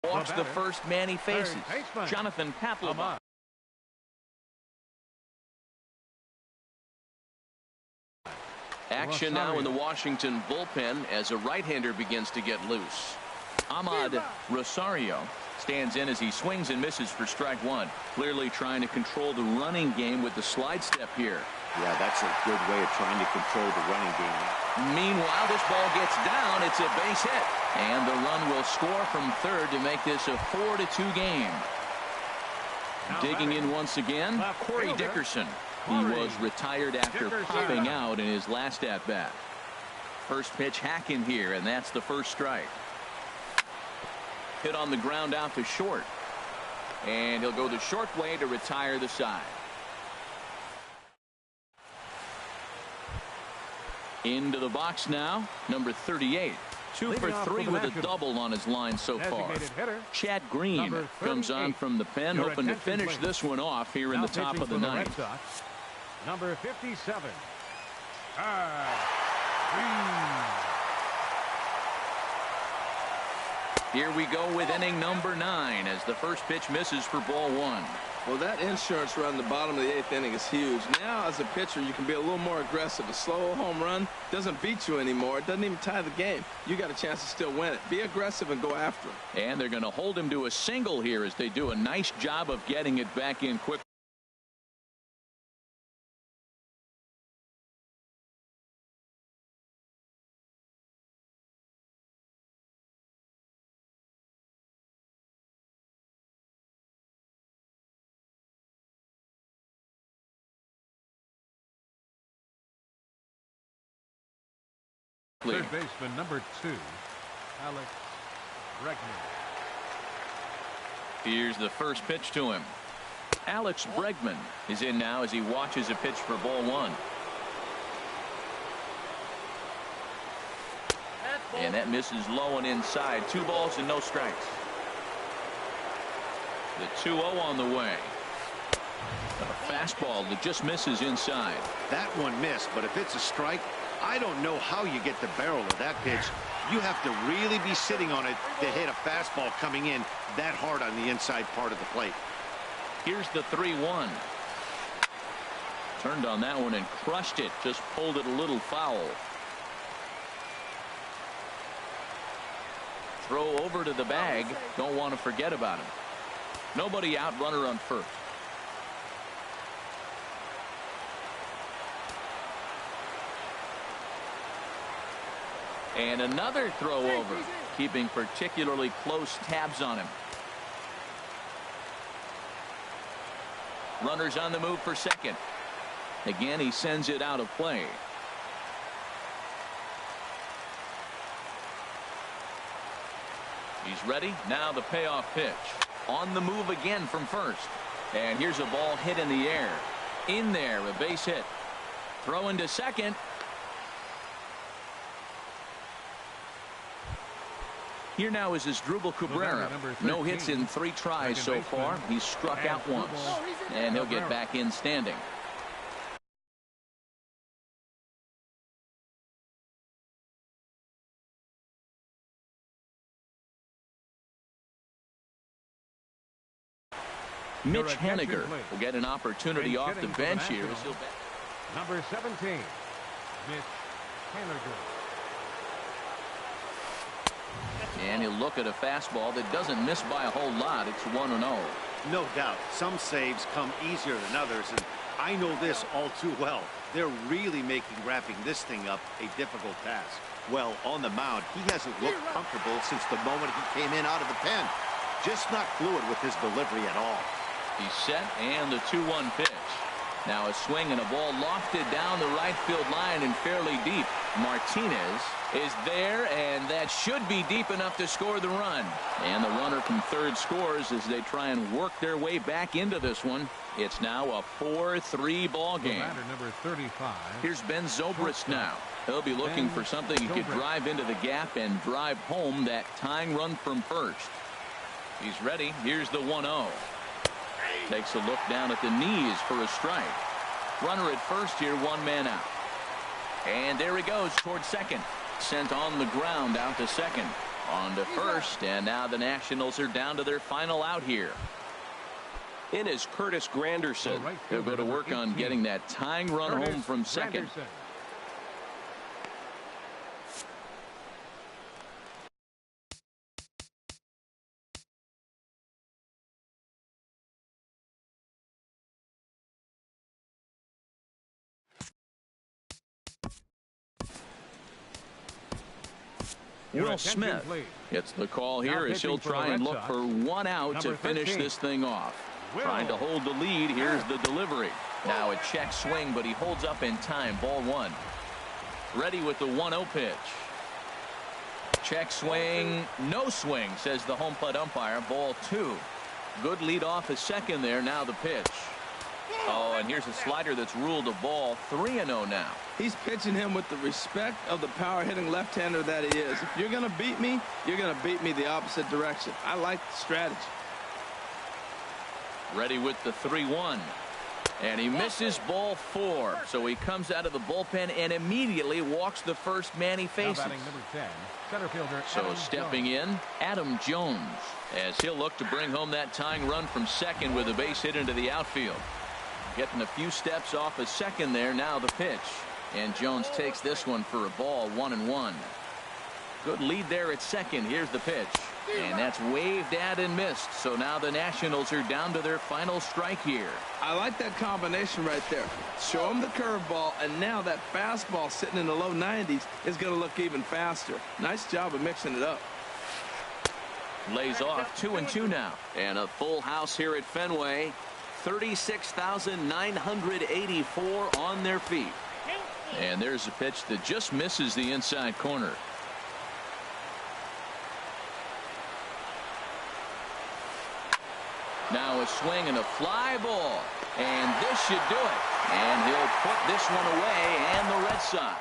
walks the first man he faces, Jonathan Papelbon. Action now in the Washington bullpen as a right-hander begins to get loose. Ahmad Rosario stands in as he swings and misses for strike one. Clearly trying to control the running game with the slide step here. Yeah, that's a good way of trying to control the running game. Meanwhile, this ball gets down. It's a base hit. And the run will score from third to make this a 4-2 game. Digging in once again, Corey Dickerson. He was retired after popping out in his last at-bat. First pitch hack in here, and that's the first strike. Hit on the ground out to short. And he'll go the short way to retire the side. Into the box now, number 38. 2 for 3 with a double on his line so far. Chad Green comes on from the pen, hoping to finish this one off here in the top of the ninth. Number 57. Here we go with inning number 9 as the first pitch misses for ball one. Well, that insurance run in the bottom of the 8th inning is huge. Now, as a pitcher, you can be a little more aggressive. A slow home run doesn't beat you anymore. It doesn't even tie the game. You got a chance to still win it. Be aggressive and go after it. And they're going to hold him to a single here as they do a nice job of getting it back in quick. Third baseman number 2, Alex Bregman. Here's the first pitch to him. Alex Bregman is in now as he watches a pitch for ball one. And that misses low and inside. 2 balls and no strikes. The 2-0 on the way. A fastball that just misses inside. That one missed, but if it's a strike, I don't know how you get the barrel of that pitch. You have to really be sitting on it to hit a fastball coming in that hard on the inside part of the plate. Here's the 3-1. Turned on that one and crushed it. Just pulled it a little foul. Throw over to the bag. Don't want to forget about him. Nobody out, runner on first. And another throw over, keeping particularly close tabs on him. Runners on the move for second. Again, he sends it out of play. He's ready. Now the payoff pitch. On the move again from first. And here's a ball hit in the air. In there, a base hit. Throwing to second. Here now is Asdrubal Cabrera. No hits in 3 tries so far. He's struck out once. And he'll get back in standing. Mitch Haniger will get an opportunity off the bench here. Number 17, Mitch Haniger. And he'll look at a fastball that doesn't miss by a whole lot. It's 1-0. No doubt. Some saves come easier than others, and I know this all too well. They're really making wrapping this thing up a difficult task. Well, on the mound, he hasn't looked comfortable since the moment he came in out of the pen. Just not fluid with his delivery at all. He's set, and the 2-1 pitch. Now a swing and a ball lofted down the right field line and fairly deep. Martinez is there, and that should be deep enough to score the run. And the runner from third scores as they try and work their way back into this one. It's now a 4-3 ball game. Number 35. Here's Ben Zobrist now. He'll be looking for something he could drive into the gap and drive home that tying run from first. He's ready. Here's the 1-0. Takes a look down at the knees for a strike. Runner at first here, 1 man out. And there he goes towards second. Sent on the ground out to second. On to first, and now the Nationals are down to their final out here. In is Curtis Granderson. He'll go to work on getting that tying run home from second. Will Smith gets the call here as he'll try and look for 1 out to finish this thing off. Trying to hold the lead. Here's the delivery. Now a check swing, but he holds up in time. Ball 1. Ready with the 1-0 pitch. Check swing. No swing, says the home plate umpire. Ball 2. Good lead off a second there. Now the pitch. Oh, and here's a slider that's ruled a ball. 3-0 now. He's pitching him with the respect of the power-hitting left-hander that he is. If you're going to beat me, you're going to beat me the opposite direction. I like the strategy. Ready with the 3-1. And he misses ball 4. So he comes out of the bullpen and immediately walks the first man he faces. Number 10, center fielder so stepping in, Adam Jones, as he'll look to bring home that tying run from second with a base hit into the outfield. Getting a few steps off a second there. Now the pitch. And Jones takes this one for a ball. 1-1. Good lead there at second. Here's the pitch. And that's waved at and missed. So now the Nationals are down to their final strike here. I like that combination right there. Show him the curveball, and now that fastball sitting in the low 90s is going to look even faster. Nice job of mixing it up. Lays off 2-2 now. And a full house here at Fenway. 36,984 on their feet. And there's a pitch that just misses the inside corner. Now a swing and a fly ball. And this should do it. And he'll put this one away, and the Red Sox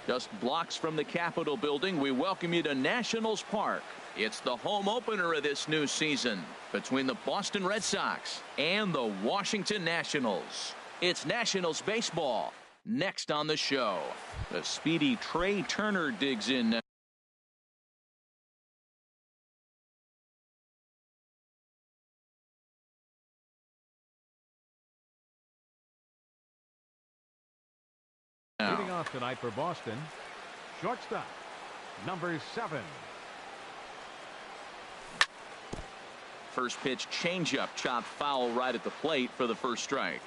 Just blocks from the Capitol building, we welcome you to Nationals Park. It's the home opener of this new season between the Boston Red Sox and the Washington Nationals. It's Nationals baseball next on the show. The speedy Trey Turner digs in. Leading off tonight for Boston, shortstop, number 7. First pitch changeup, chopped foul right at the plate for the first strike.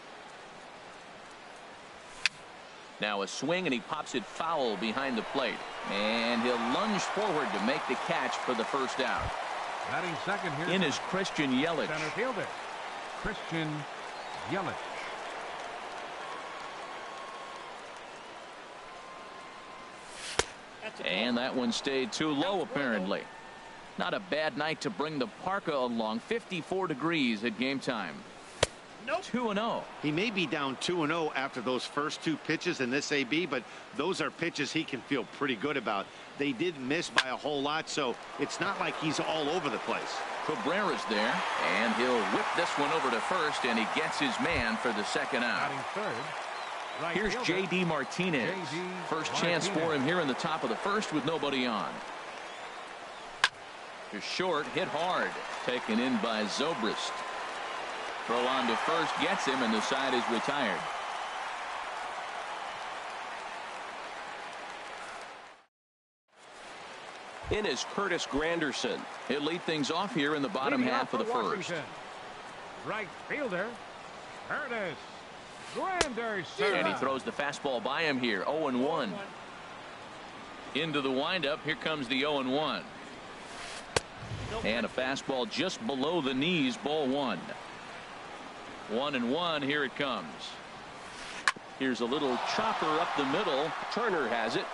Now a swing, and he pops it foul behind the plate. And he'll lunge forward to make the catch for the first out. Batting second here. In is Christian Yelich. Center fielder, Christian Yelich. And that one stayed too low, apparently. Not a bad night to bring the parka along. 54 degrees at game time. 2-0. He may be down 2-0 after those first 2 pitches in this AB, but those are pitches he can feel pretty good about. They did miss by a whole lot, so it's not like he's all over the place. Cabrera's there, and he'll whip this one over to first, and he gets his man for the second out. Batting third. Right Here's fielder, J.D. Martinez. First chance for him here in the top of the first with nobody on. To short, hit hard. Taken in by Zobrist. Throw on to first, gets him, and the side is retired. In is Curtis Granderson. He'll lead things off here in the bottom half of the first. Right fielder, Curtis Granderson. And he throws the fastball by him here. 0-1. Into the windup. Here comes the 0-1. And a fastball just below the knees. Ball 1. 1-1. Here it comes. Here's a little chopper up the middle. Turner has it.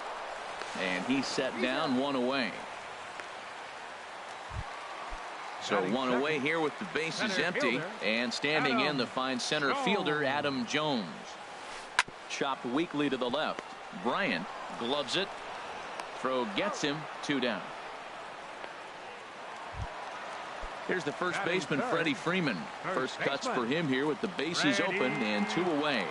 And he's set down, 1 away. So 1 away here with the bases empty. And standing in the fine center fielder, Adam Jones. Chopped weakly to the left. Bryant gloves it. Throw gets him. 2 down. Here's the first baseman, Freddie Freeman. First cuts for him here with the bases open and 2 away.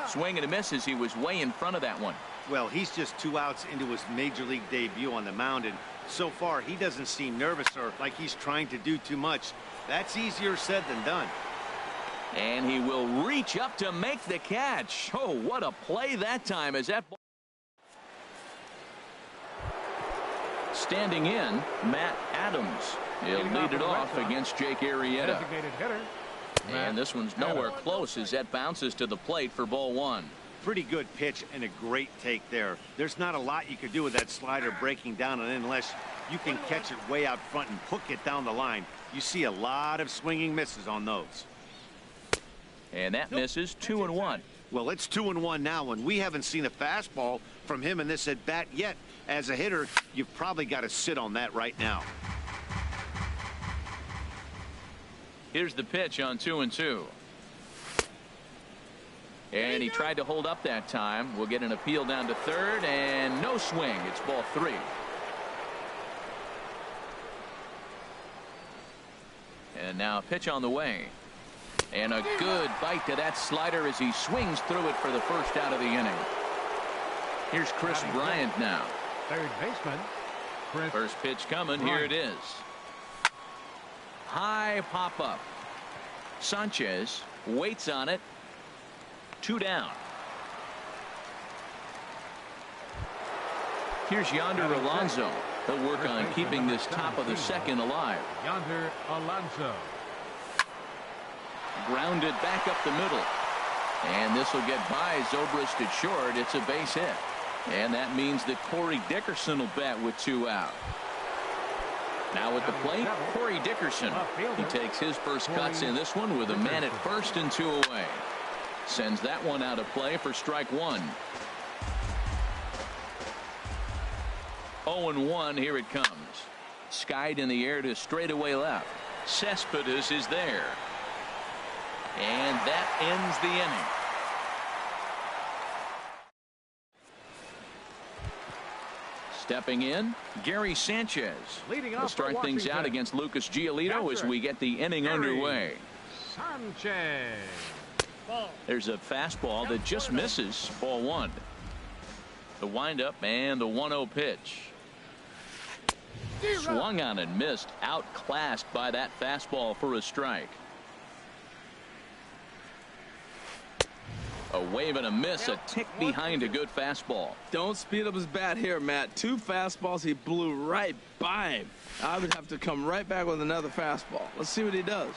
Swing and a miss as he was way in front of that one. Well, he's just 2 outs into his major league debut on the mound, and so far he doesn't seem nervous or like he's trying to do too much. That's easier said than done. And he will reach up to make the catch. Oh, what a play that time as that ball. Standing in, Matt Adams. He'll lead it off against Jake Arrieta. And this one's nowhere close as that bounces to the plate for ball 1. Pretty good pitch and a great take there. There's not a lot you could do with that slider breaking down, and unless you can catch it way out front and hook it down the line, you see a lot of swinging misses on those. And that misses. 2-1. Well, it's 2-1 now, and we haven't seen a fastball from him in this at bat yet. As a hitter, you've probably got to sit on that right now. Here's the pitch on 2-2. And he tried to hold up that time. We'll get an appeal down to third, and no swing. It's ball 3. And now a pitch on the way. And a good bite to that slider as he swings through it for the first out of the inning. Here's Chris Bryant now. Third baseman, Chris. First pitch coming. Here it is. High pop up. Sanchez waits on it. 2 down. Here's Yonder Alonso. He'll work on keeping this top of the second alive. Yonder Alonso. Grounded back up the middle. And this will get by Zobrist at short. It's a base hit. And that means that Corey Dickerson will bat with 2 out. Now at the plate, Corey Dickerson. He takes his first cuts in this one with a man at first and 2 away. Sends that one out of play for strike 1. 0-1. Here it comes. Skied in the air to straightaway left. Cespedes is there. And that ends the inning. Stepping in, Gary Sanchez. He'll start things out against Lucas Giolito as we get the inning underway. Sanchez. There's a fastball that just misses. Ball one. The windup and the 1-0 pitch. Swung on and missed. Outclassed by that fastball for a strike. A wave and a miss, a tick behind a good fastball. Don't speed up his bat here, Matt. 2 fastballs, he blew right by him. I would have to come right back with another fastball. Let's see what he does.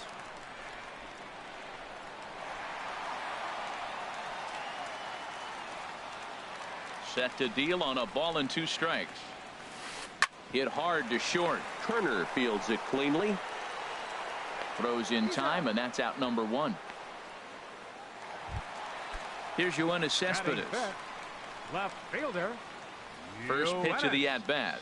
Set to deal on a ball and 2 strikes. Hit hard to short. Turner fields it cleanly. Throws in time, and that's out number 1. Here's Yoenis Cespedes. Left fielder. First pitch of the at-bat.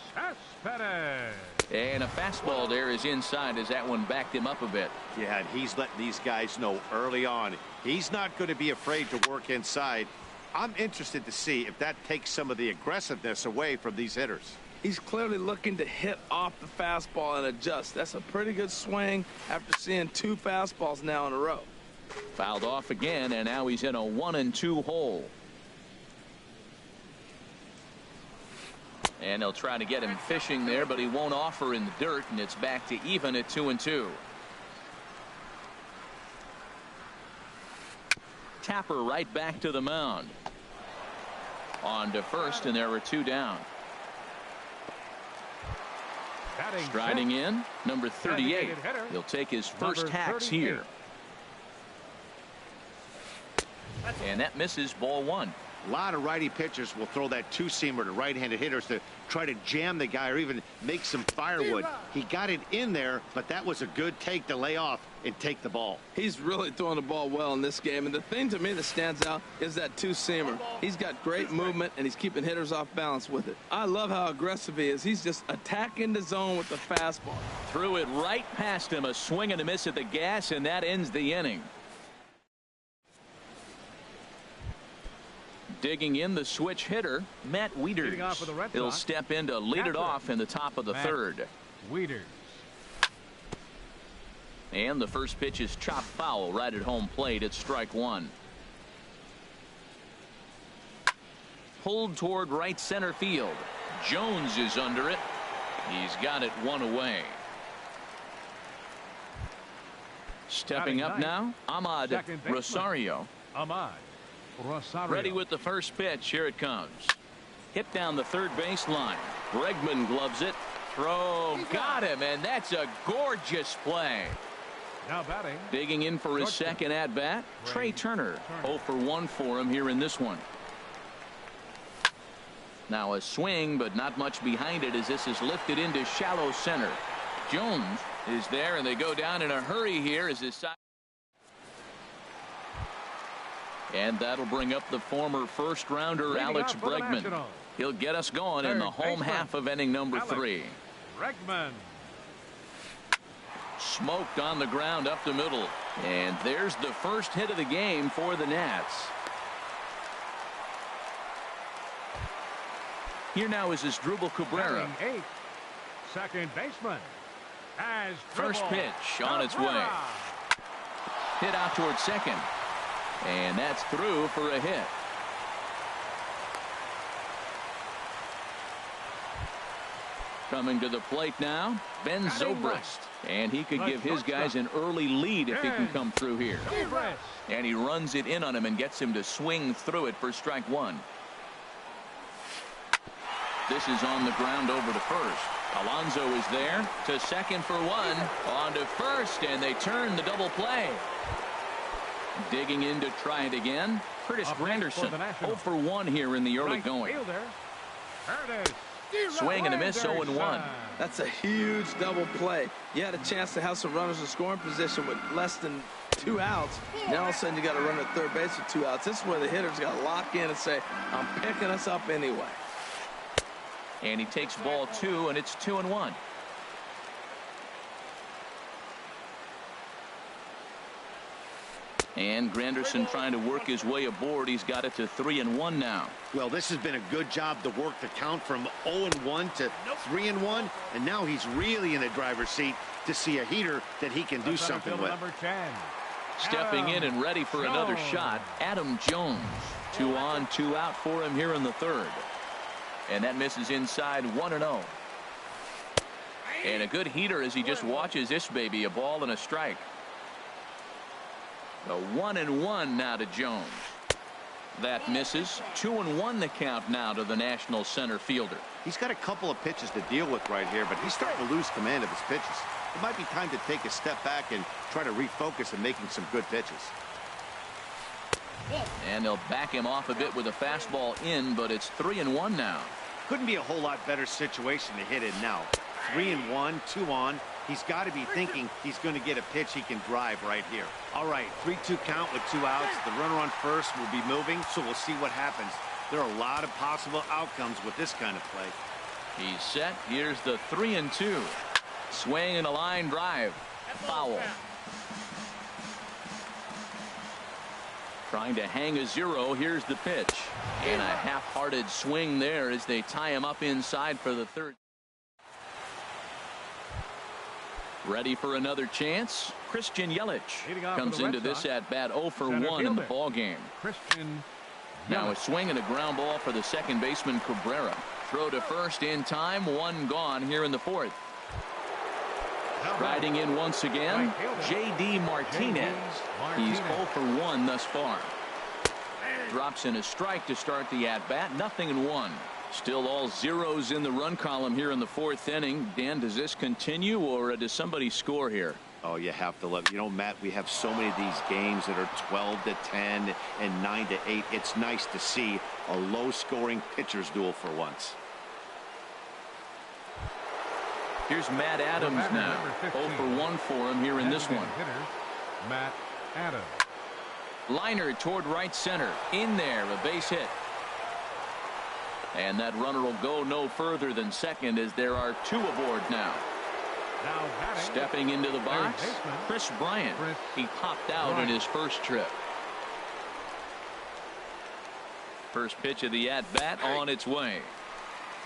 And a fastball there is inside as that one backed him up a bit. Yeah, and he's letting these guys know early on he's not going to be afraid to work inside. I'm interested to see if that takes some of the aggressiveness away from these hitters. He's clearly looking to hit off the fastball and adjust. That's a pretty good swing after seeing 2 fastballs now in a row. Fouled off again, and now he's in a 1-2 hole. And they'll try to get him fishing there, but he won't offer in the dirt, and it's back to even at 2-2. Tapper right back to the mound. On to first, and there were 2 down. Striding in, number 38. He'll take his first hacks here. And that misses, ball 1. A lot of righty pitchers will throw that 2-seamer to right-handed hitters to try to jam the guy or even make some firewood. He got it in there, but that was a good take to lay off and take the ball. He's really throwing the ball well in this game, and the thing to me that stands out is that 2-seamer. He's got great movement, and he's keeping hitters off balance with it. I love how aggressive he is. He's just attacking the zone with the fastball. Threw it right past him, a swing and a miss at the gas, and that ends the inning. Digging in, the switch hitter, Matt Wieters. He'll step in to lead it off in the top of the 3rd. Wieters. And the first pitch is chopped foul right at home plate. It's strike 1. Pulled toward right center field. Jones is under it. He's got it 1 away. Stepping up now, Ahmad Rosario. Ready with the first pitch. Here it comes. Hit down the 3rd baseline. Bregman gloves it. Throw. Got him, and that's a gorgeous play. Now batting. Digging in for his second at-bat, Trey Turner. 0 for 1 for him here in this one. Now a swing, but not much behind it as this is lifted into shallow center. Jones is there, and they go down in a hurry here as his side. And that'll bring up the former first-rounder Alex Bregman. He'll get us going in the home half of inning number 3. Bregman. Smoked on the ground up the middle. And there's the first hit of the game for the Nats. Here now is Asdrubal Cabrera. 8. Second baseman. First pitch on its way. Hit out towards second. And that's through for a hit. Coming to the plate now, Ben Zobrist. And he could give his guys an early lead if he can come through here. And he runs it in on him and gets him to swing through it for strike 1. This is on the ground over to first. Alonso is there to second for 1. On to first, and they turn the double play. Digging in to try it again. Curtis Granderson 0 for 1 here in the early going. Swing and a miss, 0-1. That's a huge double play. You had a chance to have some runners in scoring position with less than 2 outs. Now all of a sudden you got to run at third base with 2 outs. This is where the hitters got to lock in and say, I'm picking us up anyway. And he takes ball 2, and it's 2-1. And Granderson trying to work his way aboard. He's got it to 3-1 now. Well, this has been a good job to work the count from 0-1 to 3-1, and now he's really in the driver's seat to see a heater that he can do something with. Number 10. Stepping in and ready for another shot, Adam Jones. 2 on, 2 out for him here in the third. And that misses inside 1-0. And a good heater as he just watches this baby, a ball and a strike. The 1-1 now to Jones. That misses. 2-1 the count now to the National center fielder. He's got a couple of pitches to deal with right here, but he's starting to lose command of his pitches. It might be time to take a step back and try to refocus on making some good pitches. And they'll back him off a bit with a fastball in, but it's 3-1 now. Couldn't be a whole lot better situation to hit in now. 3-1, 2 on. He's got to be thinking he's going to get a pitch he can drive right here. All right, 3-2 count with 2 outs. The runner on first will be moving, so we'll see what happens. There are a lot of possible outcomes with this kind of play. He's set. Here's the 3-2. Swing and a line drive. Foul. Trying to hang a 0. Here's the pitch. And a half-hearted swing there as they tie him up inside for the third. Ready for another chance. Christian Yelich comes into this at bat 0 for 1 in the ball game. Christian Now a swing and a ground ball for the second baseman Cabrera. Throw to first in time. 1 gone here in the fourth. Riding in once again, J.D. Martinez. He's 0 for 1 thus far. Drops in a strike to start the at bat. 0-1. Still all zeros in the run column here in the fourth inning. Dan, does this continue or does somebody score here? Oh, you have to love. You know, Matt, we have so many of these games that are 12-10 and 9-8. It's nice to see a low-scoring pitcher's duel for once. Here's Matt Adams now. 0 for 1 for him here in this one. Matt Adams. Liner toward right center. In there, a base hit. And that runner will go no further than second as there are 2 aboard now. Stepping into the box, Chris Bryant. He popped out in his first trip. First pitch of the at-bat on its way.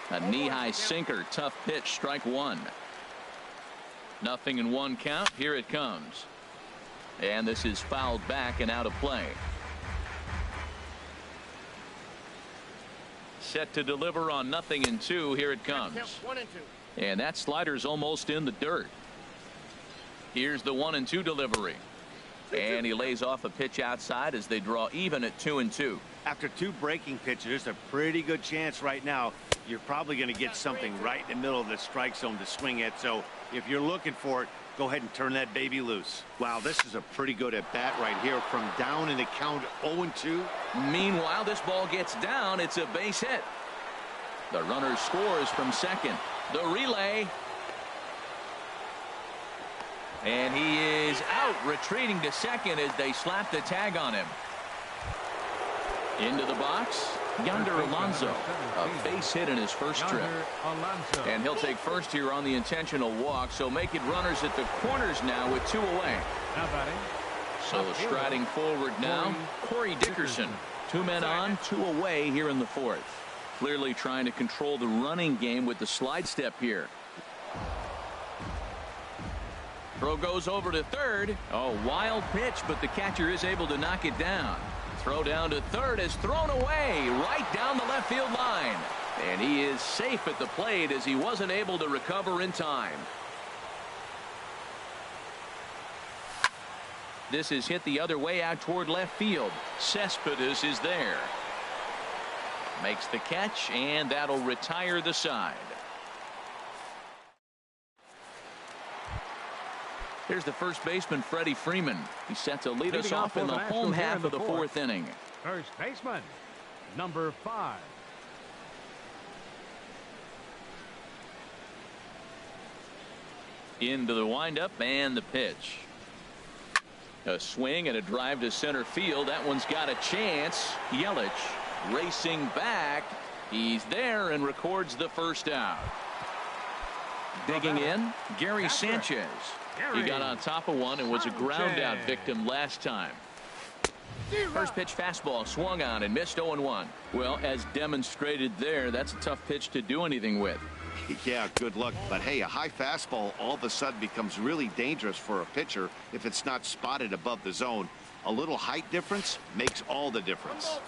A knee-high sinker, tough pitch, strike 1. 0-1 count. Here it comes. And this is fouled back and out of play. Set to deliver on 0-2. Here it comes. And that slider's almost in the dirt. Here's the 1-2 delivery. And he lays off a pitch outside as they draw even at 2-2. After 2 breaking pitches, there's a pretty good chance right now you're probably going to get something right in the middle of the strike zone to swing at. So if you're looking for it, go ahead and turn that baby loose. Wow, this is a pretty good at bat right here from down in the count 0-2. Meanwhile, this ball gets down. It's a base hit. The runner scores from second. The relay. And he is out, retreating to second as they slap the tag on him. Into the box, Yonder Alonso. A base hit in his first trip. And he'll take first here on the intentional walk, so make it runners at the corners now with 2 away. So striding forward now, Corey Dickerson. 2 men on, 2 away here in the fourth. Clearly trying to control the running game with the slide step here. Throw goes over to third. Oh, wild pitch, but the catcher is able to knock it down. Throw down to third is thrown away right down the left field line. And he is safe at the plate as he wasn't able to recover in time. This is hit the other way out toward left field. Cespedes is there. Makes the catch, and that'll retire the side. Here's the first baseman, Freddie Freeman. He's set to lead us off in the home half of the fourth inning. First baseman, number 5. Into the windup and the pitch. A swing and a drive to center field. That one's got a chance. Yelich racing back. He's there and records the first out. Digging in, Gary Sanchez. He got on top of one and was a ground out victim last time. First pitch fastball swung on and missed 0-1. Well, as demonstrated there, that's a tough pitch to do anything with. Yeah, good luck. But hey, a high fastball all of a sudden becomes really dangerous for a pitcher if it's not spotted above the zone. A little height difference makes all the difference.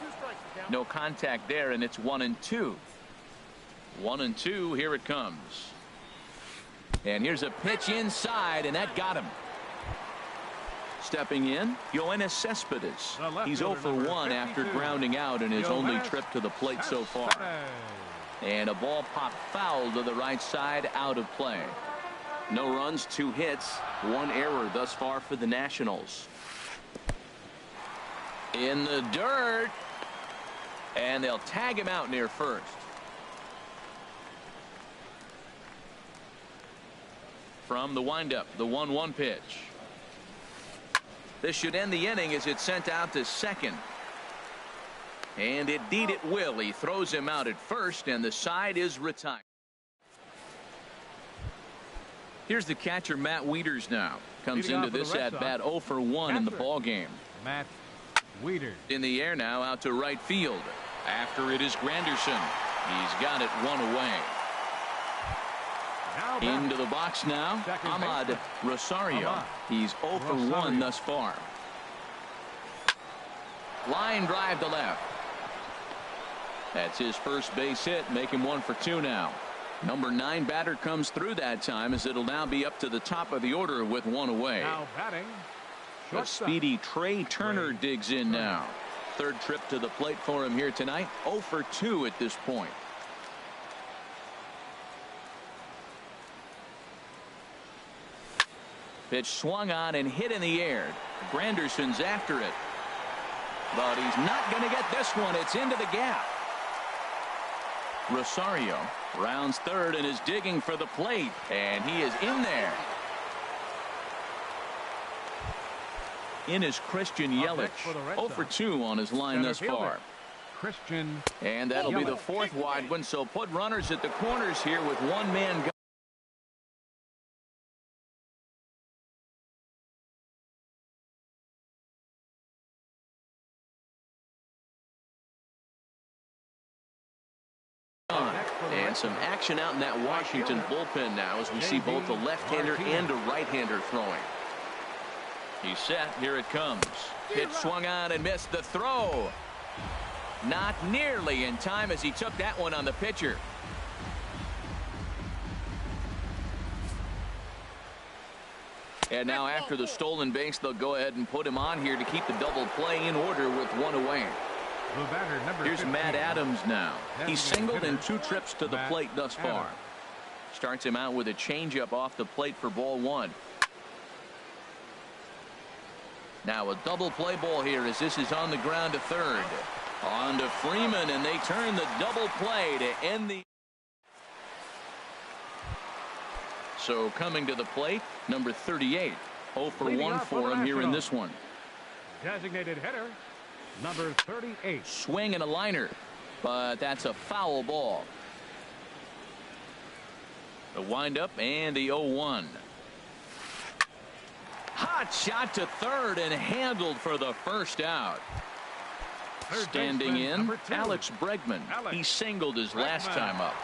No contact there, and it's 1-2. 1-2. Here it comes. And here's a pitch inside, and that got him. Stepping in, Yoenis Cespedes. He's 0 for 1 after grounding out in his only trip to the plate so far. And a ball popped foul to the right side, out of play. No runs, 2 hits, 1 error thus far for the Nationals. In the dirt. And they'll tag him out near first. From the windup, the 1-1 pitch. This should end the inning as it's sent out to second. And indeed it will. He throws him out at first, and the side is retired. Here's the catcher, Matt Wieters now. Comes into this at-bat 0 for 1 in the ball game. Matt Wieters. In the air now, out to right field. After it is Granderson. He's got it 1 away. Into the box now, Ahmad Rosario. He's 0 for 1 thus far. Line drive to left. That's his first base hit, make him 1 for 2 now. Number 9 batter comes through that time, as it'll now be up to the top of the order with 1 away. Now batting, a speedy Trey Turner digs in now. Third trip to the plate for him here tonight. 0 for 2 at this point. Pitch swung on and hit in the air. Granderson's after it. But he's not going to get this one. It's into the gap. Rosario rounds third and is digging for the plate. And he is in there. In is Christian Yelich. 0 for 2 on his line thus far. Christian. And that'll be the 4th wide one. So put runners at the corners here with 1 man going. And some action out in that Washington bullpen now, as we see both a left-hander and a right-hander throwing. He's set. Here it comes. Pitch swung on and missed the throw. Not nearly in time as he took that one on the pitcher. And now after the stolen base, they'll go ahead and put him on here to keep the double play in order with 1 away. Here's Matt Adams now. He's singled in 2 trips to the plate thus far. Starts him out with a changeup off the plate for ball 1. Now a double play ball here as this is on the ground to third. On to Freeman, and they turn the double play to end the. So coming to the plate, number 38. 0 for 1 for him here in this one. Designated hitter, number 38. Swing and a liner, but that's a foul ball. The windup and the 0-1. Hot shot to third and handled for the first out. Standing in, Alex Bregman. He singled his last time up.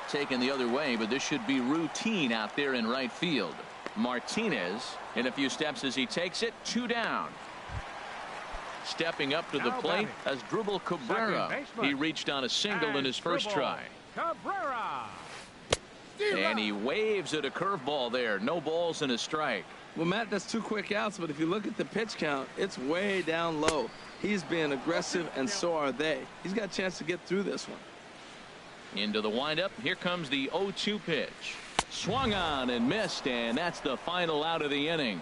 Taken the other way, but this should be routine out there in right field. Martinez in a few steps as he takes it. 2 down. Stepping up to the plate as Drupal Cabrera. He reached on a single in his first try. Cabrera. And he waves at a curveball there. No balls and a strike. Well, Matt, that's 2 quick outs, but if you look at the pitch count, it's way down low. He's being aggressive, and so are they. He's got a chance to get through this one. Into the windup. Here comes the 0-2 pitch. Swung on and missed, and that's the final out of the inning.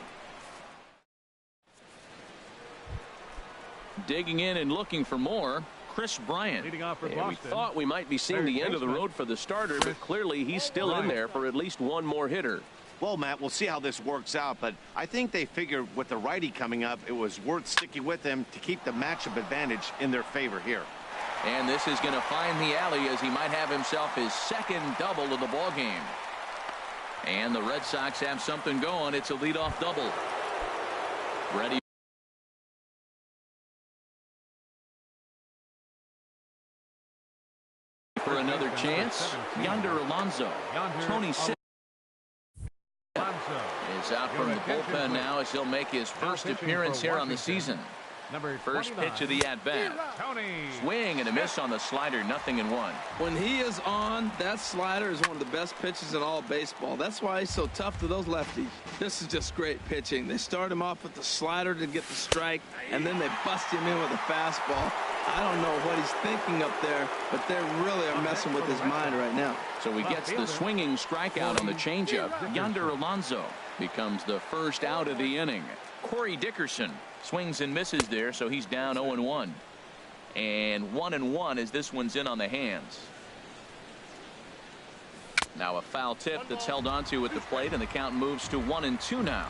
Digging in and looking for more, Chris Bryant. And we thought we might be seeing the end of the road for the starter, but clearly he's still in there for at least 1 more hitter. Well, Matt, we'll see how this works out, but I think they figured with the righty coming up, it was worth sticking with him to keep the matchup advantage in their favor here. And this is going to find the alley as he might have himself his 2nd double of the ball game. And the Red Sox have something going. It's a leadoff double. Ready for another chance. Yonder Alonso. Tony is out from the bullpen now as he'll make his first appearance here on the season. First pitch of the at-bat. Swing and a miss on the slider, 0-1. When he is on, that slider is one of the best pitches in all baseball. That's why he's so tough to those lefties. This is just great pitching. They start him off with the slider to get the strike, and then they bust him in with a fastball. I don't know what he's thinking up there, but they really are messing with his mind right now. So he gets the swinging strikeout on the changeup. Yonder Alonso becomes the first out of the inning. Corey Dickerson swings and misses there, so he's down 0-1. And 1-1 as this one's in on the hands. Now a foul tip that's held onto at the plate, and the count moves to 1-2 now.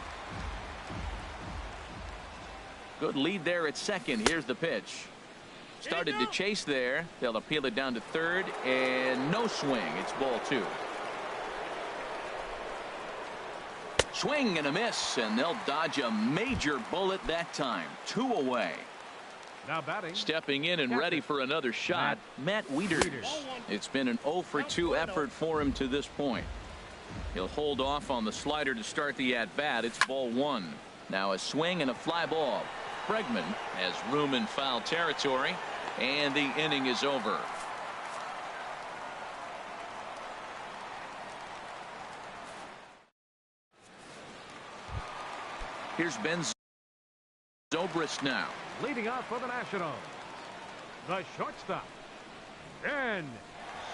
Good lead there at second. Here's the pitch. Started to chase there. They'll appeal it down to third, and no swing. It's ball 2. Swing and a miss, and they'll dodge a major bullet that time. 2 away. Now batting. Stepping in and ready for another shot, Matt Wieters. It's been an 0-for-2 effort for him to this point. He'll hold off on the slider to start the at-bat. It's ball 1. Now a swing and a fly ball. Bregman has room in foul territory, and the inning is over. Here's Ben Zobrist now. Leading off for the Nationals, the shortstop, Ben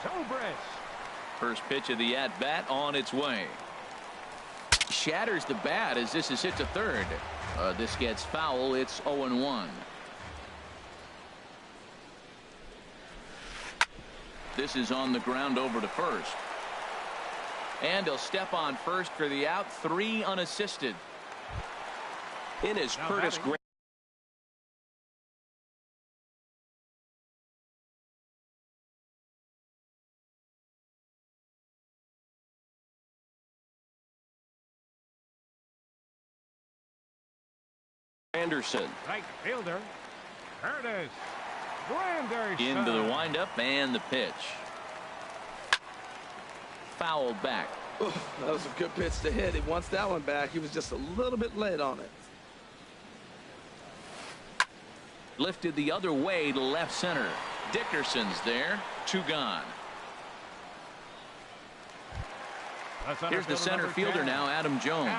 Zobrist. First pitch of the at-bat on its way. Shatters the bat as this is hit to third. This gets foul. It's 0-1. This is on the ground over to first. And he'll step on first for the out. 3 unassisted. In is Curtis Anderson. Right fielder, Curtis Granderson. Into the windup and the pitch. Fouled back. Ooh, that was a good pitch to hit. He wants that one back. He was just a little bit late on it. Lifted the other way to left center. Dickerson's there. 2 gone. Here's the center fielder now, Adam Jones.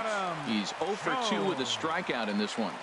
He's 0 for 2 with a strikeout in this one.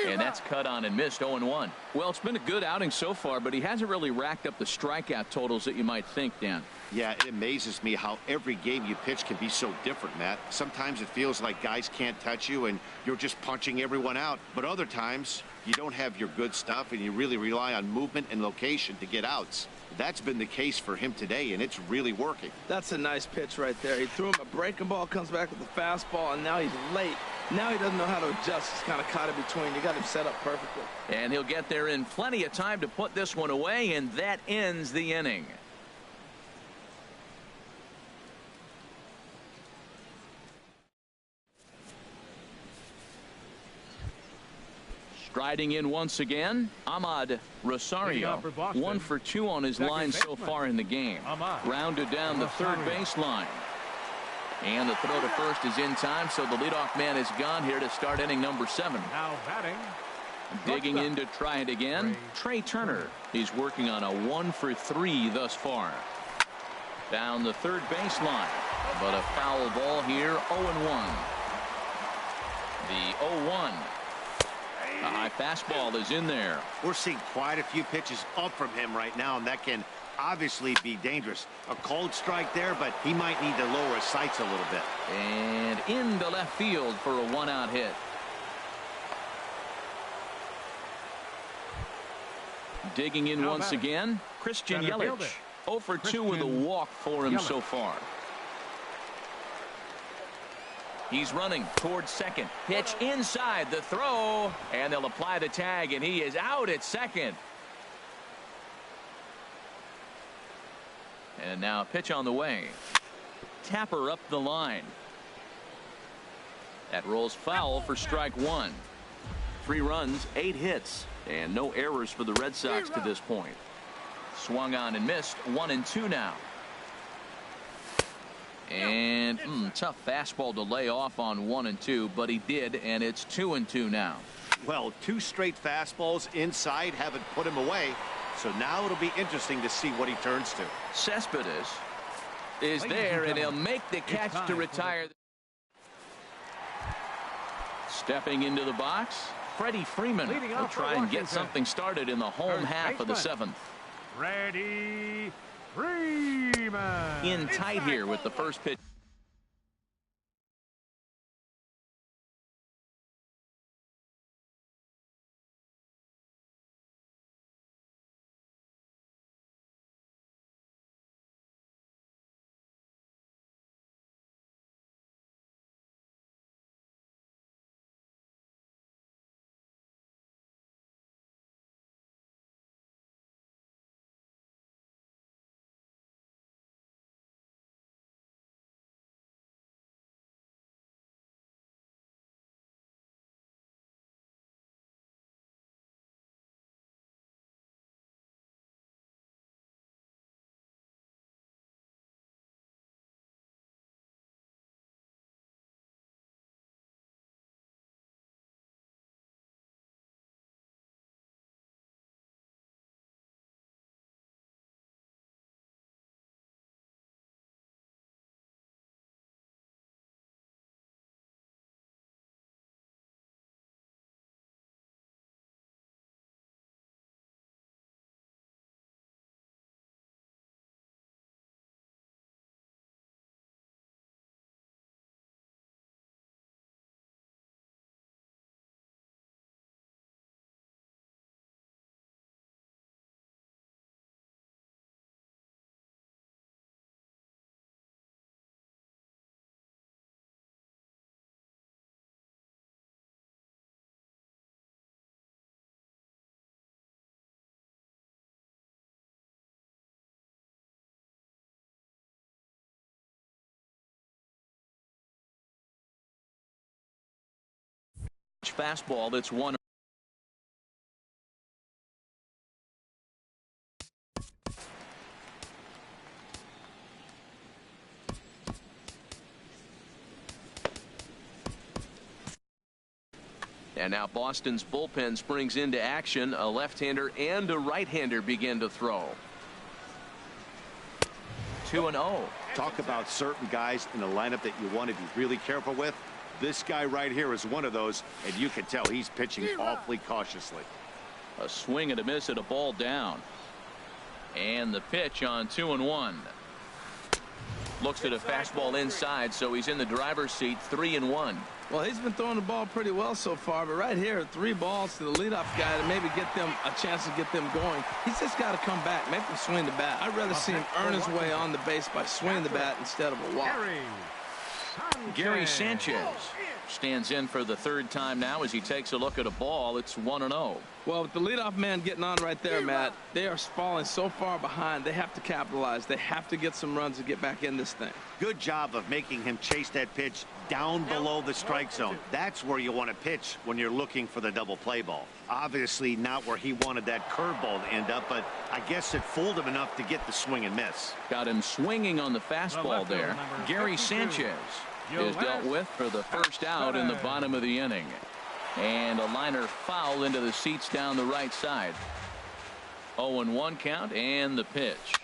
And that's cut on and missed. 0-1. Well, it's been a good outing so far, but he hasn't really racked up the strikeout totals that you might think, Dan. Yeah, it amazes me how every game you pitch can be so different, Matt. Sometimes it feels like guys can't touch you and you're just punching everyone out. But other times you don't have your good stuff and you really rely on movement and location to get outs. That's been the case for him today, and it's really working. That's a nice pitch right there. He threw him a breaking ball, comes back with a fastball, and now he's late. Now he doesn't know how to adjust. He's kind of caught in between. You got him set up perfectly. And he'll get there in plenty of time to put this one away, and that ends the inning. Striding in once again, Ahmad Rosario. 1 for 2 on his line so far in the game. Grounded down the third baseline. And the throw to first is in time, so the leadoff man is gone here to start inning number 7. Now batting. Digging in to try it again, Trey Turner. He's working on a 1 for 3 thus far. Down the third baseline, but a foul ball here, 0-1. The 0-1. A high fastball is in there. We're seeing quite a few pitches up from him right now, and that can obviously be dangerous. A cold strike there, but he might need to lower his sights a little bit. And into left field for a 1-out hit. Digging in once again, Christian Yelich. 0 for 2 with a walk for him so far. He's running towards second. Pitch inside the throw, and they'll apply the tag, and he is out at second. And now pitch on the way. Tapper up the line. That rolls foul for strike one. 3 runs, 8 hits, and no errors for the Red Sox to this point. Swung on and missed. 1-2 now. And tough fastball to lay off on 1-2, but he did, and it's 2-2 now. Well, 2 straight fastballs inside haven't put him away, so now it'll be interesting to see what he turns to. Cespedes is there, and he'll make the catch to retire. Stepping into the box, Freddie Freeman will try and get something started in the home half of the 7th. Freddie Freeman. In tight here with the first pitch. Fastball that's one. And now Boston's bullpen springs into action. A left-hander and a right-hander begin to throw. 2-0. Talk about certain guys in the lineup that you want to be really careful with. This guy right here is one of those, and you can tell he's pitching awfully cautiously. A swing and a miss at a ball down. And the pitch on 2-1. Looks at a fastball inside, so he's in the driver's seat. 3-1. Well, he's been throwing the ball pretty well so far, but right here, 3 balls to the leadoff guy to maybe get them a chance to get them going. He's just got to come back, make them swing the bat. I'd rather see him earn his way on the base by swinging the bat instead of a walk. Gary Sanchez stands in for the 3rd time now as he takes a look at a ball. It's 1-0. Well, with the leadoff man getting on right there, Matt, they are falling so far behind. They have to capitalize. They have to get some runs to get back in this thing. Good job of making him chase that pitch down below the strike zone. That's where you want to pitch when you're looking for the double play ball. Obviously not where he wanted that curveball to end up, but I guess it fooled him enough to get the swing and miss. Got him swinging on the fastball there. Gary Sanchez is dealt with for the first out in the bottom of the inning. And a liner foul into the seats down the right side. 0-1 count, and the pitch.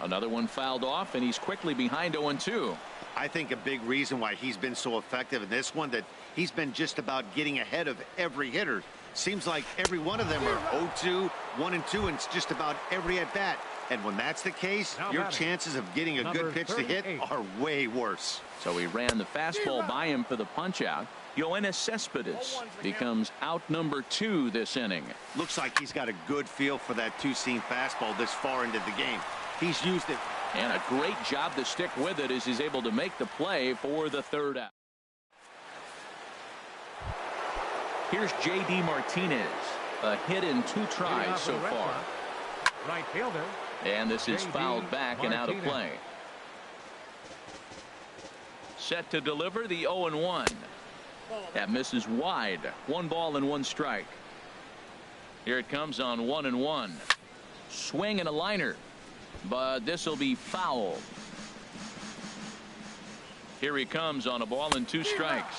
Another one fouled off, and he's quickly behind 0-2. I think a big reason why he's been so effective in this one, that he's been just about getting ahead of every hitter. Seems like every one of them are 0-2, 1-2, and it's just about every at bat. And when that's the case, your chances of getting a good pitch to hit are way worse. So he ran the fastball by him for the punch out. Yoenis Cespedes becomes out number 2 this inning. Looks like he's got a good feel for that 2-seam fastball this far into the game. He's used it. And a great job to stick with it as he's able to make the play for the 3rd out. Here's J.D. Martinez. A hit in 2 tries so far. Right fielder. And this is fouled back and out of play. set to deliver the 0-1. That misses wide. 1 ball and 1 strike. Here it comes on 1-1. Swing and a liner, but this will be foul. Here he comes on a ball and 2 strikes.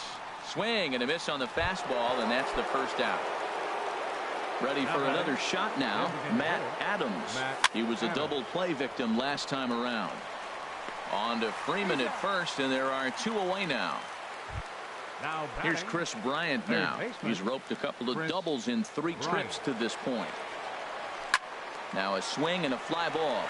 Swing and a miss on the fastball, and that's the first out. Ready for another shot now, Matt Adams. He was a double play victim last time around. On to Freeman at first, and there are 2 away now. Here's Chris Bryant now. He's roped a couple of doubles in 3 trips to this point. Now a swing and a fly ball.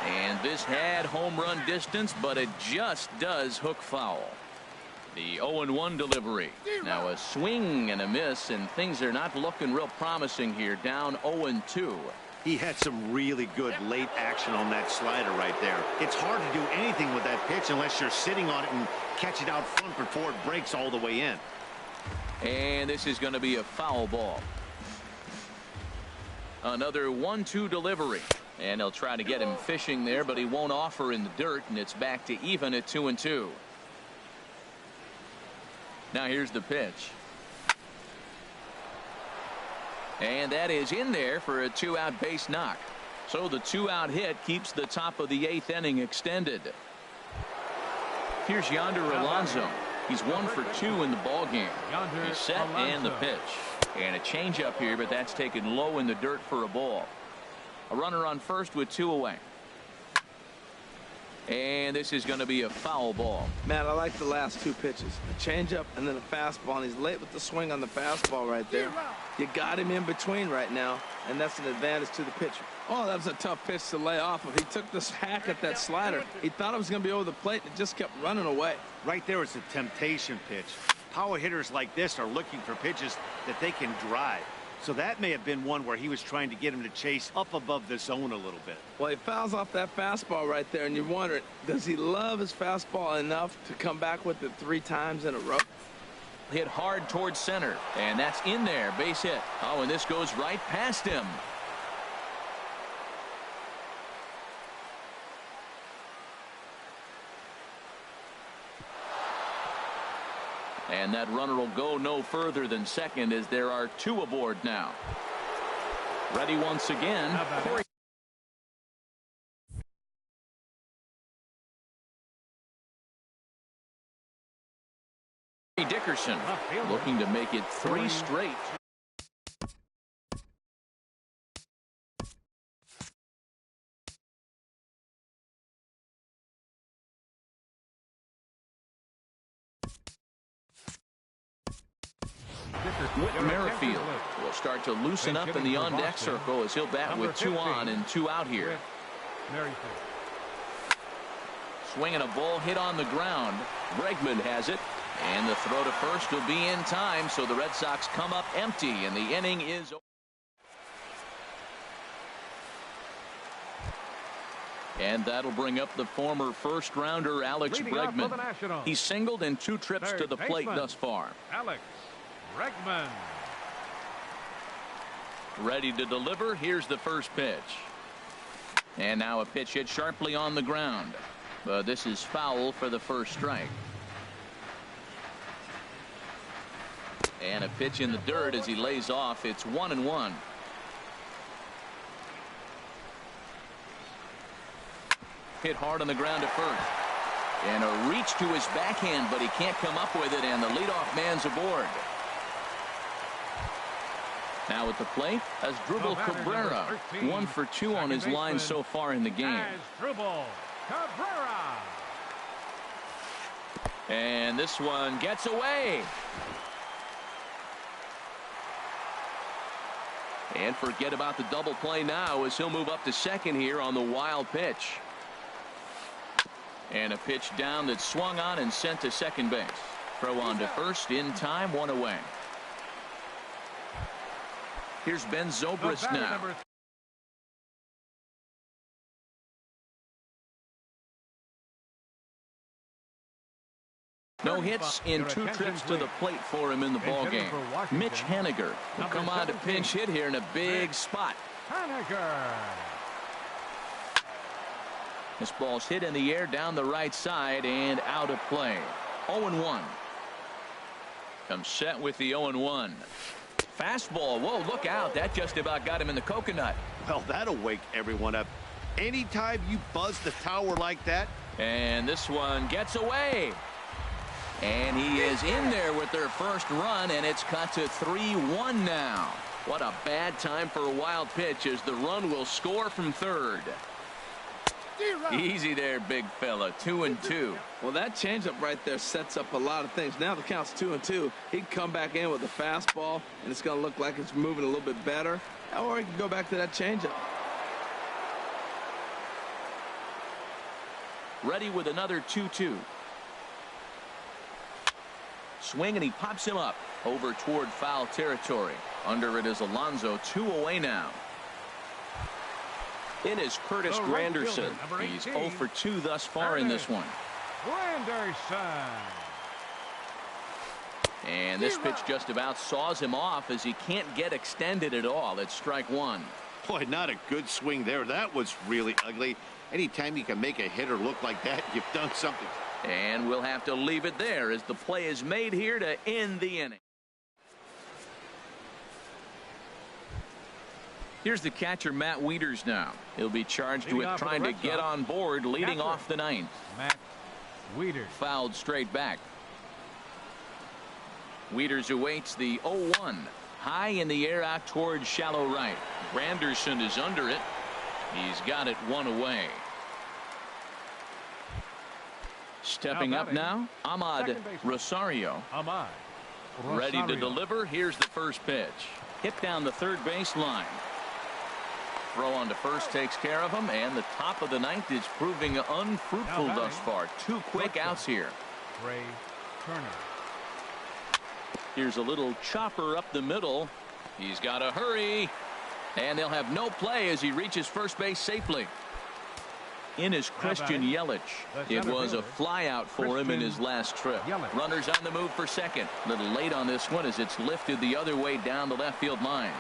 And this had home run distance, but it just does hook foul. The 0-1 delivery. Now a swing and a miss, and things are not looking real promising here. Down 0-2. He had some really good late action on that slider right there. It's hard to do anything with that pitch unless you're sitting on it and catch it out front before it breaks all the way in. And this is going to be a foul ball. Another 1-2 delivery. And they'll try to get him fishing there, but he won't offer in the dirt, and it's back to even at 2-2. Now here's the pitch. And that is in there for a 2-out base knock. So the 2-out hit keeps the top of the 8th inning extended. Here's Yonder Alonso. He's 1 for 2 in the ball game. He's set and the pitch. And a changeup here, but that's taken low in the dirt for a ball. A runner on first with 2 away. And this is going to be a foul ball. Man, I like the last 2 pitches. A changeup and then a fastball. And he's late with the swing on the fastball right there. You got him in between right now, and that's an advantage to the pitcher. Oh, that was a tough pitch to lay off of. He took this hack at that slider. He thought it was going to be over the plate, and it just kept running away. Right there is a temptation pitch. Power hitters like this are looking for pitches that they can drive. So that may have been one where he was trying to get him to chase up above the zone a little bit. Well, he fouls off that fastball right there, and you're wondering, does he love his fastball enough to come back with it 3 times in a row? Hit hard towards center, and that's in there. Base hit. Oh, and this goes right past him. And that runner will go no further than second, as there are 2 aboard now. Ready once again. Corey Dickerson looking to make it 3 straight. Whit Merrifield will start to loosen up in the on-deck circle as he'll bat with 2 on and 2 out here. Swinging a ball hit on the ground. Bregman has it, and the throw to first will be in time, so the Red Sox come up empty, and the inning is over. And that'll bring up the former first-rounder Alex Bregman. He's singled in 2 trips to the plate thus far. Alex Bregman. Ready to deliver. Here's the first pitch. And now a pitch hit sharply on the ground. But this is foul for the first strike. And a pitch in the dirt as he lays off. It's 1-1. Hit hard on the ground at first. And a reach to his backhand, but he can't come up with it, and the leadoff man's aboard. Now at the plate, Asdrubal Cabrera, 1 for 2 on his line so far in the game. Asdrubal Cabrera. And this one gets away. And forget about the double play now, as he'll move up to second here on the wild pitch. And a pitch down that swung on and sent to second base. Throw on to first in time, 1 away. Here's Ben Zobrist now. No hits in 2 trips to the plate for him in the ballgame. Mitch Haniger will come on to pinch hit here in a big spot. Haniger. This ball's hit in the air down the right side and out of play. 0-1. Comes set with the 0-1. Fastball. Whoa, look out. That just about got him in the coconut. Well, that'll wake everyone up. Anytime you buzz the tower like that. And this one gets away. And he is in there with their first run, and it's cut to 3-1 now. What a bad time for a wild pitch as the run will score from third. Easy there, big fella. 2-2. Well, that changeup right there sets up a lot of things. Now the count's 2-2. He can come back in with a fastball, and it's going to look like it's moving a little bit better. Or he can go back to that changeup. Ready with another 2-2. Swing, and he pops him up over toward foul territory. Under it is Alonso. 2 away now. In is Curtis Granderson. He's 0 for 2 thus far in this one. Granderson. And this pitch just about saws him off as he can't get extended at all. It's strike one. Boy, not a good swing there. That was really ugly. Anytime you can make a hitter look like that, you've done something. And we'll have to leave it there as the play is made here to end the inning. Here's the catcher, Matt Wieters, now. He'll be charged with trying to get on board leading off the ninth. Matt Wieters. Fouled straight back. Wieters awaits the 0-1. High in the air out towards shallow right. Granderson is under it. He's got it 1 away. Stepping up now, Ahmad Rosario. Ahmad Ready to deliver. Here's the first pitch. Hit down the third base line. Throw on to first takes care of him, and the top of the ninth is proving unfruitful thus far. 2 quick outs here. Ray Turner. Here's a little chopper up the middle. He's got to hurry, and they'll have no play as he reaches first base safely. In is Christian Yelich. It was a fly out for him in his last trip. Runners on the move for second. A little late on this one as it's lifted the other way down the left field line.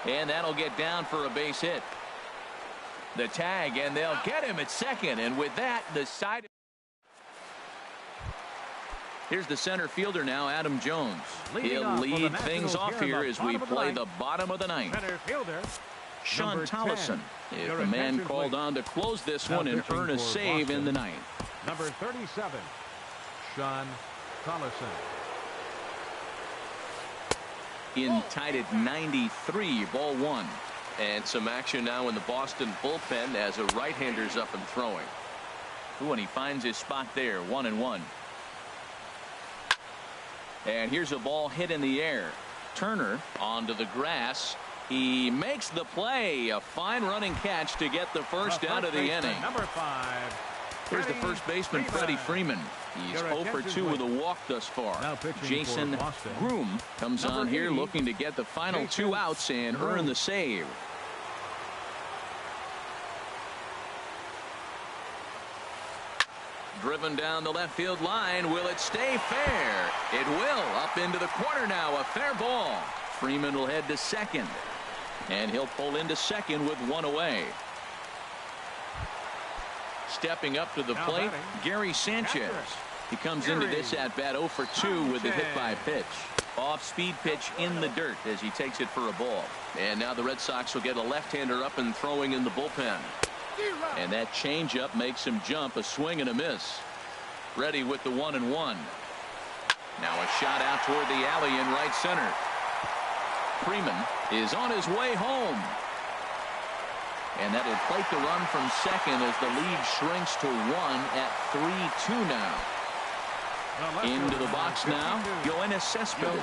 And that'll get down for a base hit. The tag, and they'll get him at second. And with that, the side. Here's the center fielder now, Adam Jones. He'll lead things off here as we play the bottom of the ninth. Center fielder, Sean Tolleson, if a man called on to close this one and earn a save in the ninth. Number 37, Sean Tolleson. In tied at 93, ball 1. And some action now in the Boston bullpen as a right-hander's up and throwing. Ooh, and he finds his spot there, 1-1. And here's a ball hit in the air. Turner onto the grass. He makes the play. A fine running catch to get the first out of the inning. Number 5. Here's the first baseman, Freddie Freeman. He's 0 for 2 with a walk thus far. Jason Groom comes on here looking to get the final 2 outs and earn the save. Driven down the left field line. Will it stay fair? It will. Up into the corner now. A fair ball. Freeman will head to second. And he'll pull into second with 1 away. Stepping up to the plate, Gary Sanchez. He comes into this at bat 0 for 2 with a hit by pitch. Off-speed pitch in the dirt as he takes it for a ball. And now the Red Sox will get a left-hander up and throwing in the bullpen. And that changeup makes him jump. A swing and a miss. Ready with the 1-1. Now a shot out toward the alley in right center. Freeman is on his way home. And that'll plate the run from second as the lead shrinks to 1 at 3-2 now. Into the box now, Yoenis Cespedes.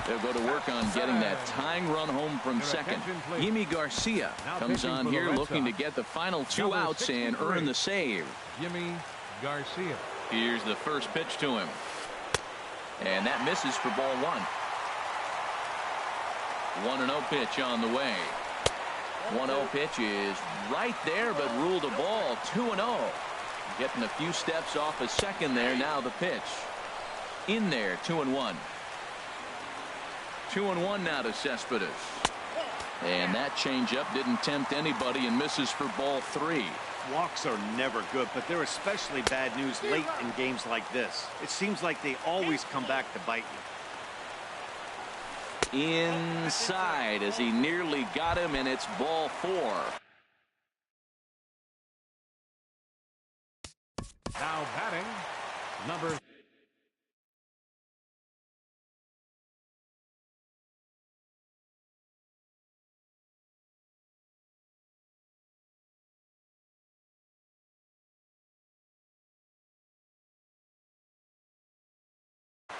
They'll go to work on getting that tying run home from second. Yimi Garcia comes on here looking to get the final 2 outs and earn the save. Yimi Garcia. Here's the first pitch to him. And that misses for ball 1. 1-0 pitch on the way. 1-0 pitch is right there, but ruled a ball. 2-0. Getting a few steps off a second there. Now the pitch. In there, 2-1. 2-1 now to Cespedes. And that changeup didn't tempt anybody and misses for ball 3. Walks are never good, but they're especially bad news late in games like this. It seems like they always come back to bite you. Inside as he nearly got him, and it's ball 4. Now batting, number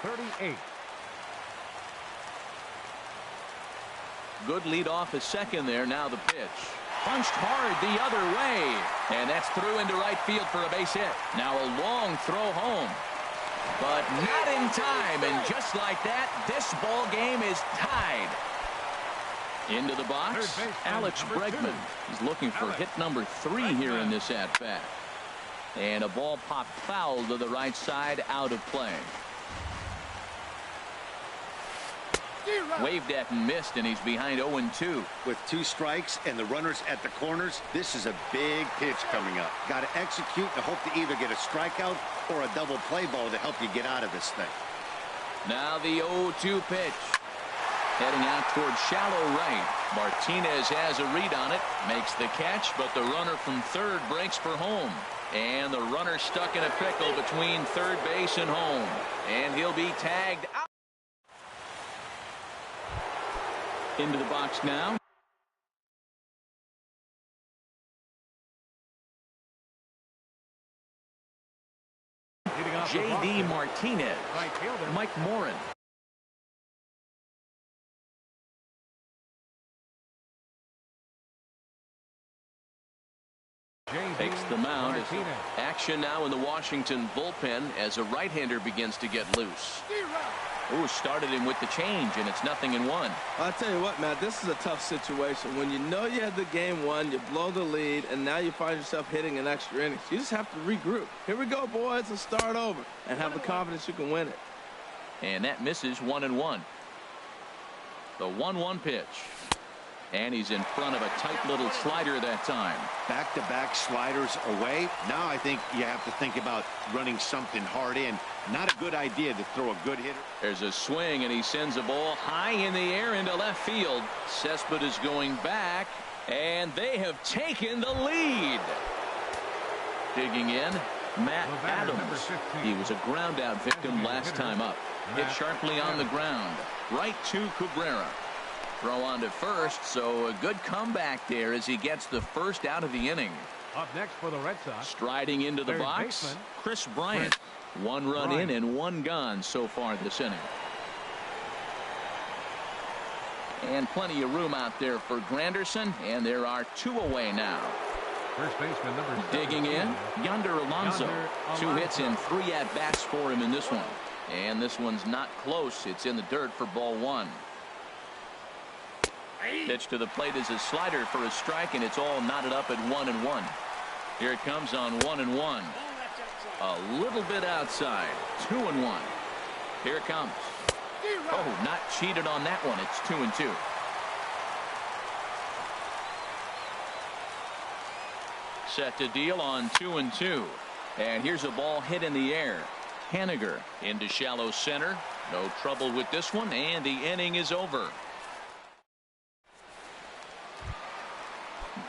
38. Good lead off his second there. Now the pitch. Punched hard the other way. And that's through into right field for a base hit. Now a long throw home. But not in time. And just like that, this ball game is tied. Into the box, Alex Bregman. He's looking for hit number 3 here in this at-bat. And a ball popped foul to the right side, out of play. Waved at and missed, and he's behind 0-2. With 2 strikes and the runners at the corners, this is a big pitch coming up. Got to execute and hope to either get a strikeout or a double play ball to help you get out of this thing. Now the 0-2 pitch. Heading out towards shallow right. Martinez has a read on it. Makes the catch, but the runner from third breaks for home. And the runner stuck in a pickle between third base and home. And he'll be tagged out. Into the box now. J.D. Martinez. Mike Morin. Takes the mound. Action now in the Washington bullpen as a right-hander begins to get loose. Ooh, started him with the change, and it's 0-1. I'll tell you what, Matt, this is a tough situation. When you know you had the game won, you blow the lead, and now you find yourself hitting an extra innings. You just have to regroup. Here we go, boys, and start over, and have the confidence you can win it. And that misses 1-1. The 1-1 pitch. And he's in front of a tight little slider that time. Back-to-back sliders away. Now I think you have to think about running something hard in. Not a good idea to throw a good hitter. There's a swing, and he sends a ball high in the air into left field. Cespedes going back, and they have taken the lead. Digging in, Matt Adams. He was a ground-out victim last time up. Hit sharply on the ground. Right to Cabrera. Throw on to first, so a good comeback there as he gets the first out of the inning. Up next for the Red Sox. Striding into the box, Chris Bryant. 1 run in and 1 gone so far this inning. And plenty of room out there for Granderson, and there are 2 away now. First baseman number 7. Digging in, Yonder Alonso. 2 hits and 3 at-bats for him in this one. And this one's not close. It's in the dirt for ball 1. Pitch to the plate is a slider for a strike, and it's all knotted up at 1-1. Here it comes on 1-1. A little bit outside. 2-1. Here it comes. Oh, not cheated on that one. It's 2-2. Set to deal on 2-2. And here's a ball hit in the air. Haniger into shallow center. No trouble with this one, and the inning is over.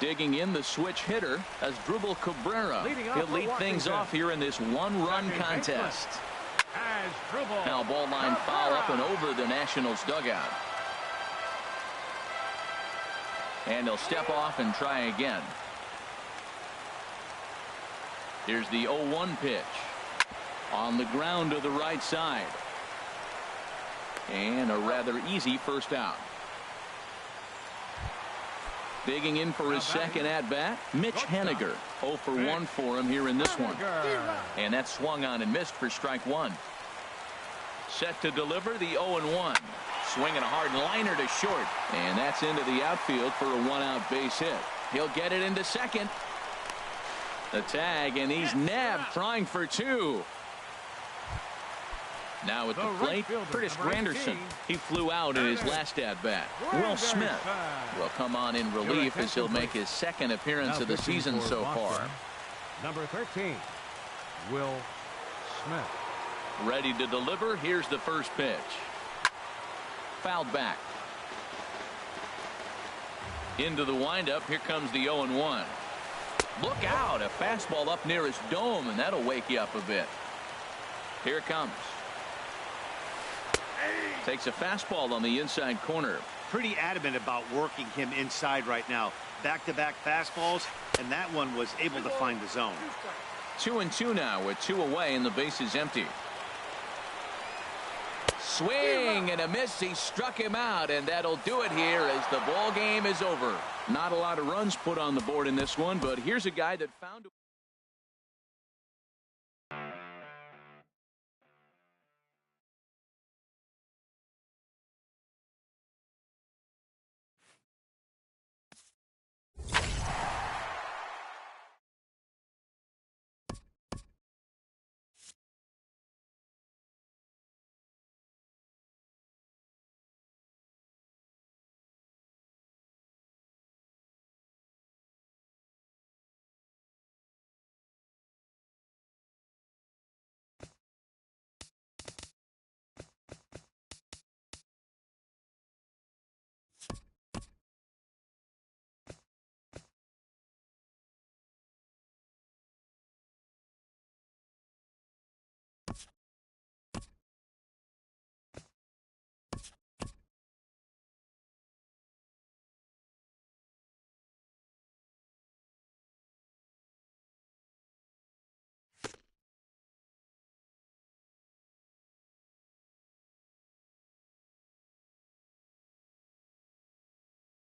Digging in, the switch hitter as Asdrubal Cabrera. He'll lead things off here in this 1-run contest. Now ball line foul up and over the Nationals dugout. And he'll step off and try again. Here's the 0-1 pitch. On the ground to the right side. And a rather easy first out. Digging in for his second at-bat, Mitch Haniger. 0 for 1 for him here in this one. And that swung on and missed for strike 1. Set to deliver the 0-1. Swinging a hard liner to short. And that's into the outfield for a 1-out base hit. He'll get it into second. The tag, and he's nabbed, trying for 2. Now at the plate, Curtis Granderson. He flew out in his last at-bat. Will Smith will come on in relief as he'll make his second appearance of the season so far. Number 13, Will Smith. Ready to deliver. Here's the first pitch. Fouled back. Into the windup. Here comes the 0-1. Look out. A fastball up near his dome, and that'll wake you up a bit. Here it comes. Takes a fastball on the inside corner. Pretty adamant about working him inside right now. Back-to-back fastballs, and that one was able to find the zone. 2-2 now with 2 away and the base is empty. Swing and a miss. He struck him out, and that'll do it here as the ball game is over. Not a lot of runs put on the board in this one, but here's a guy that found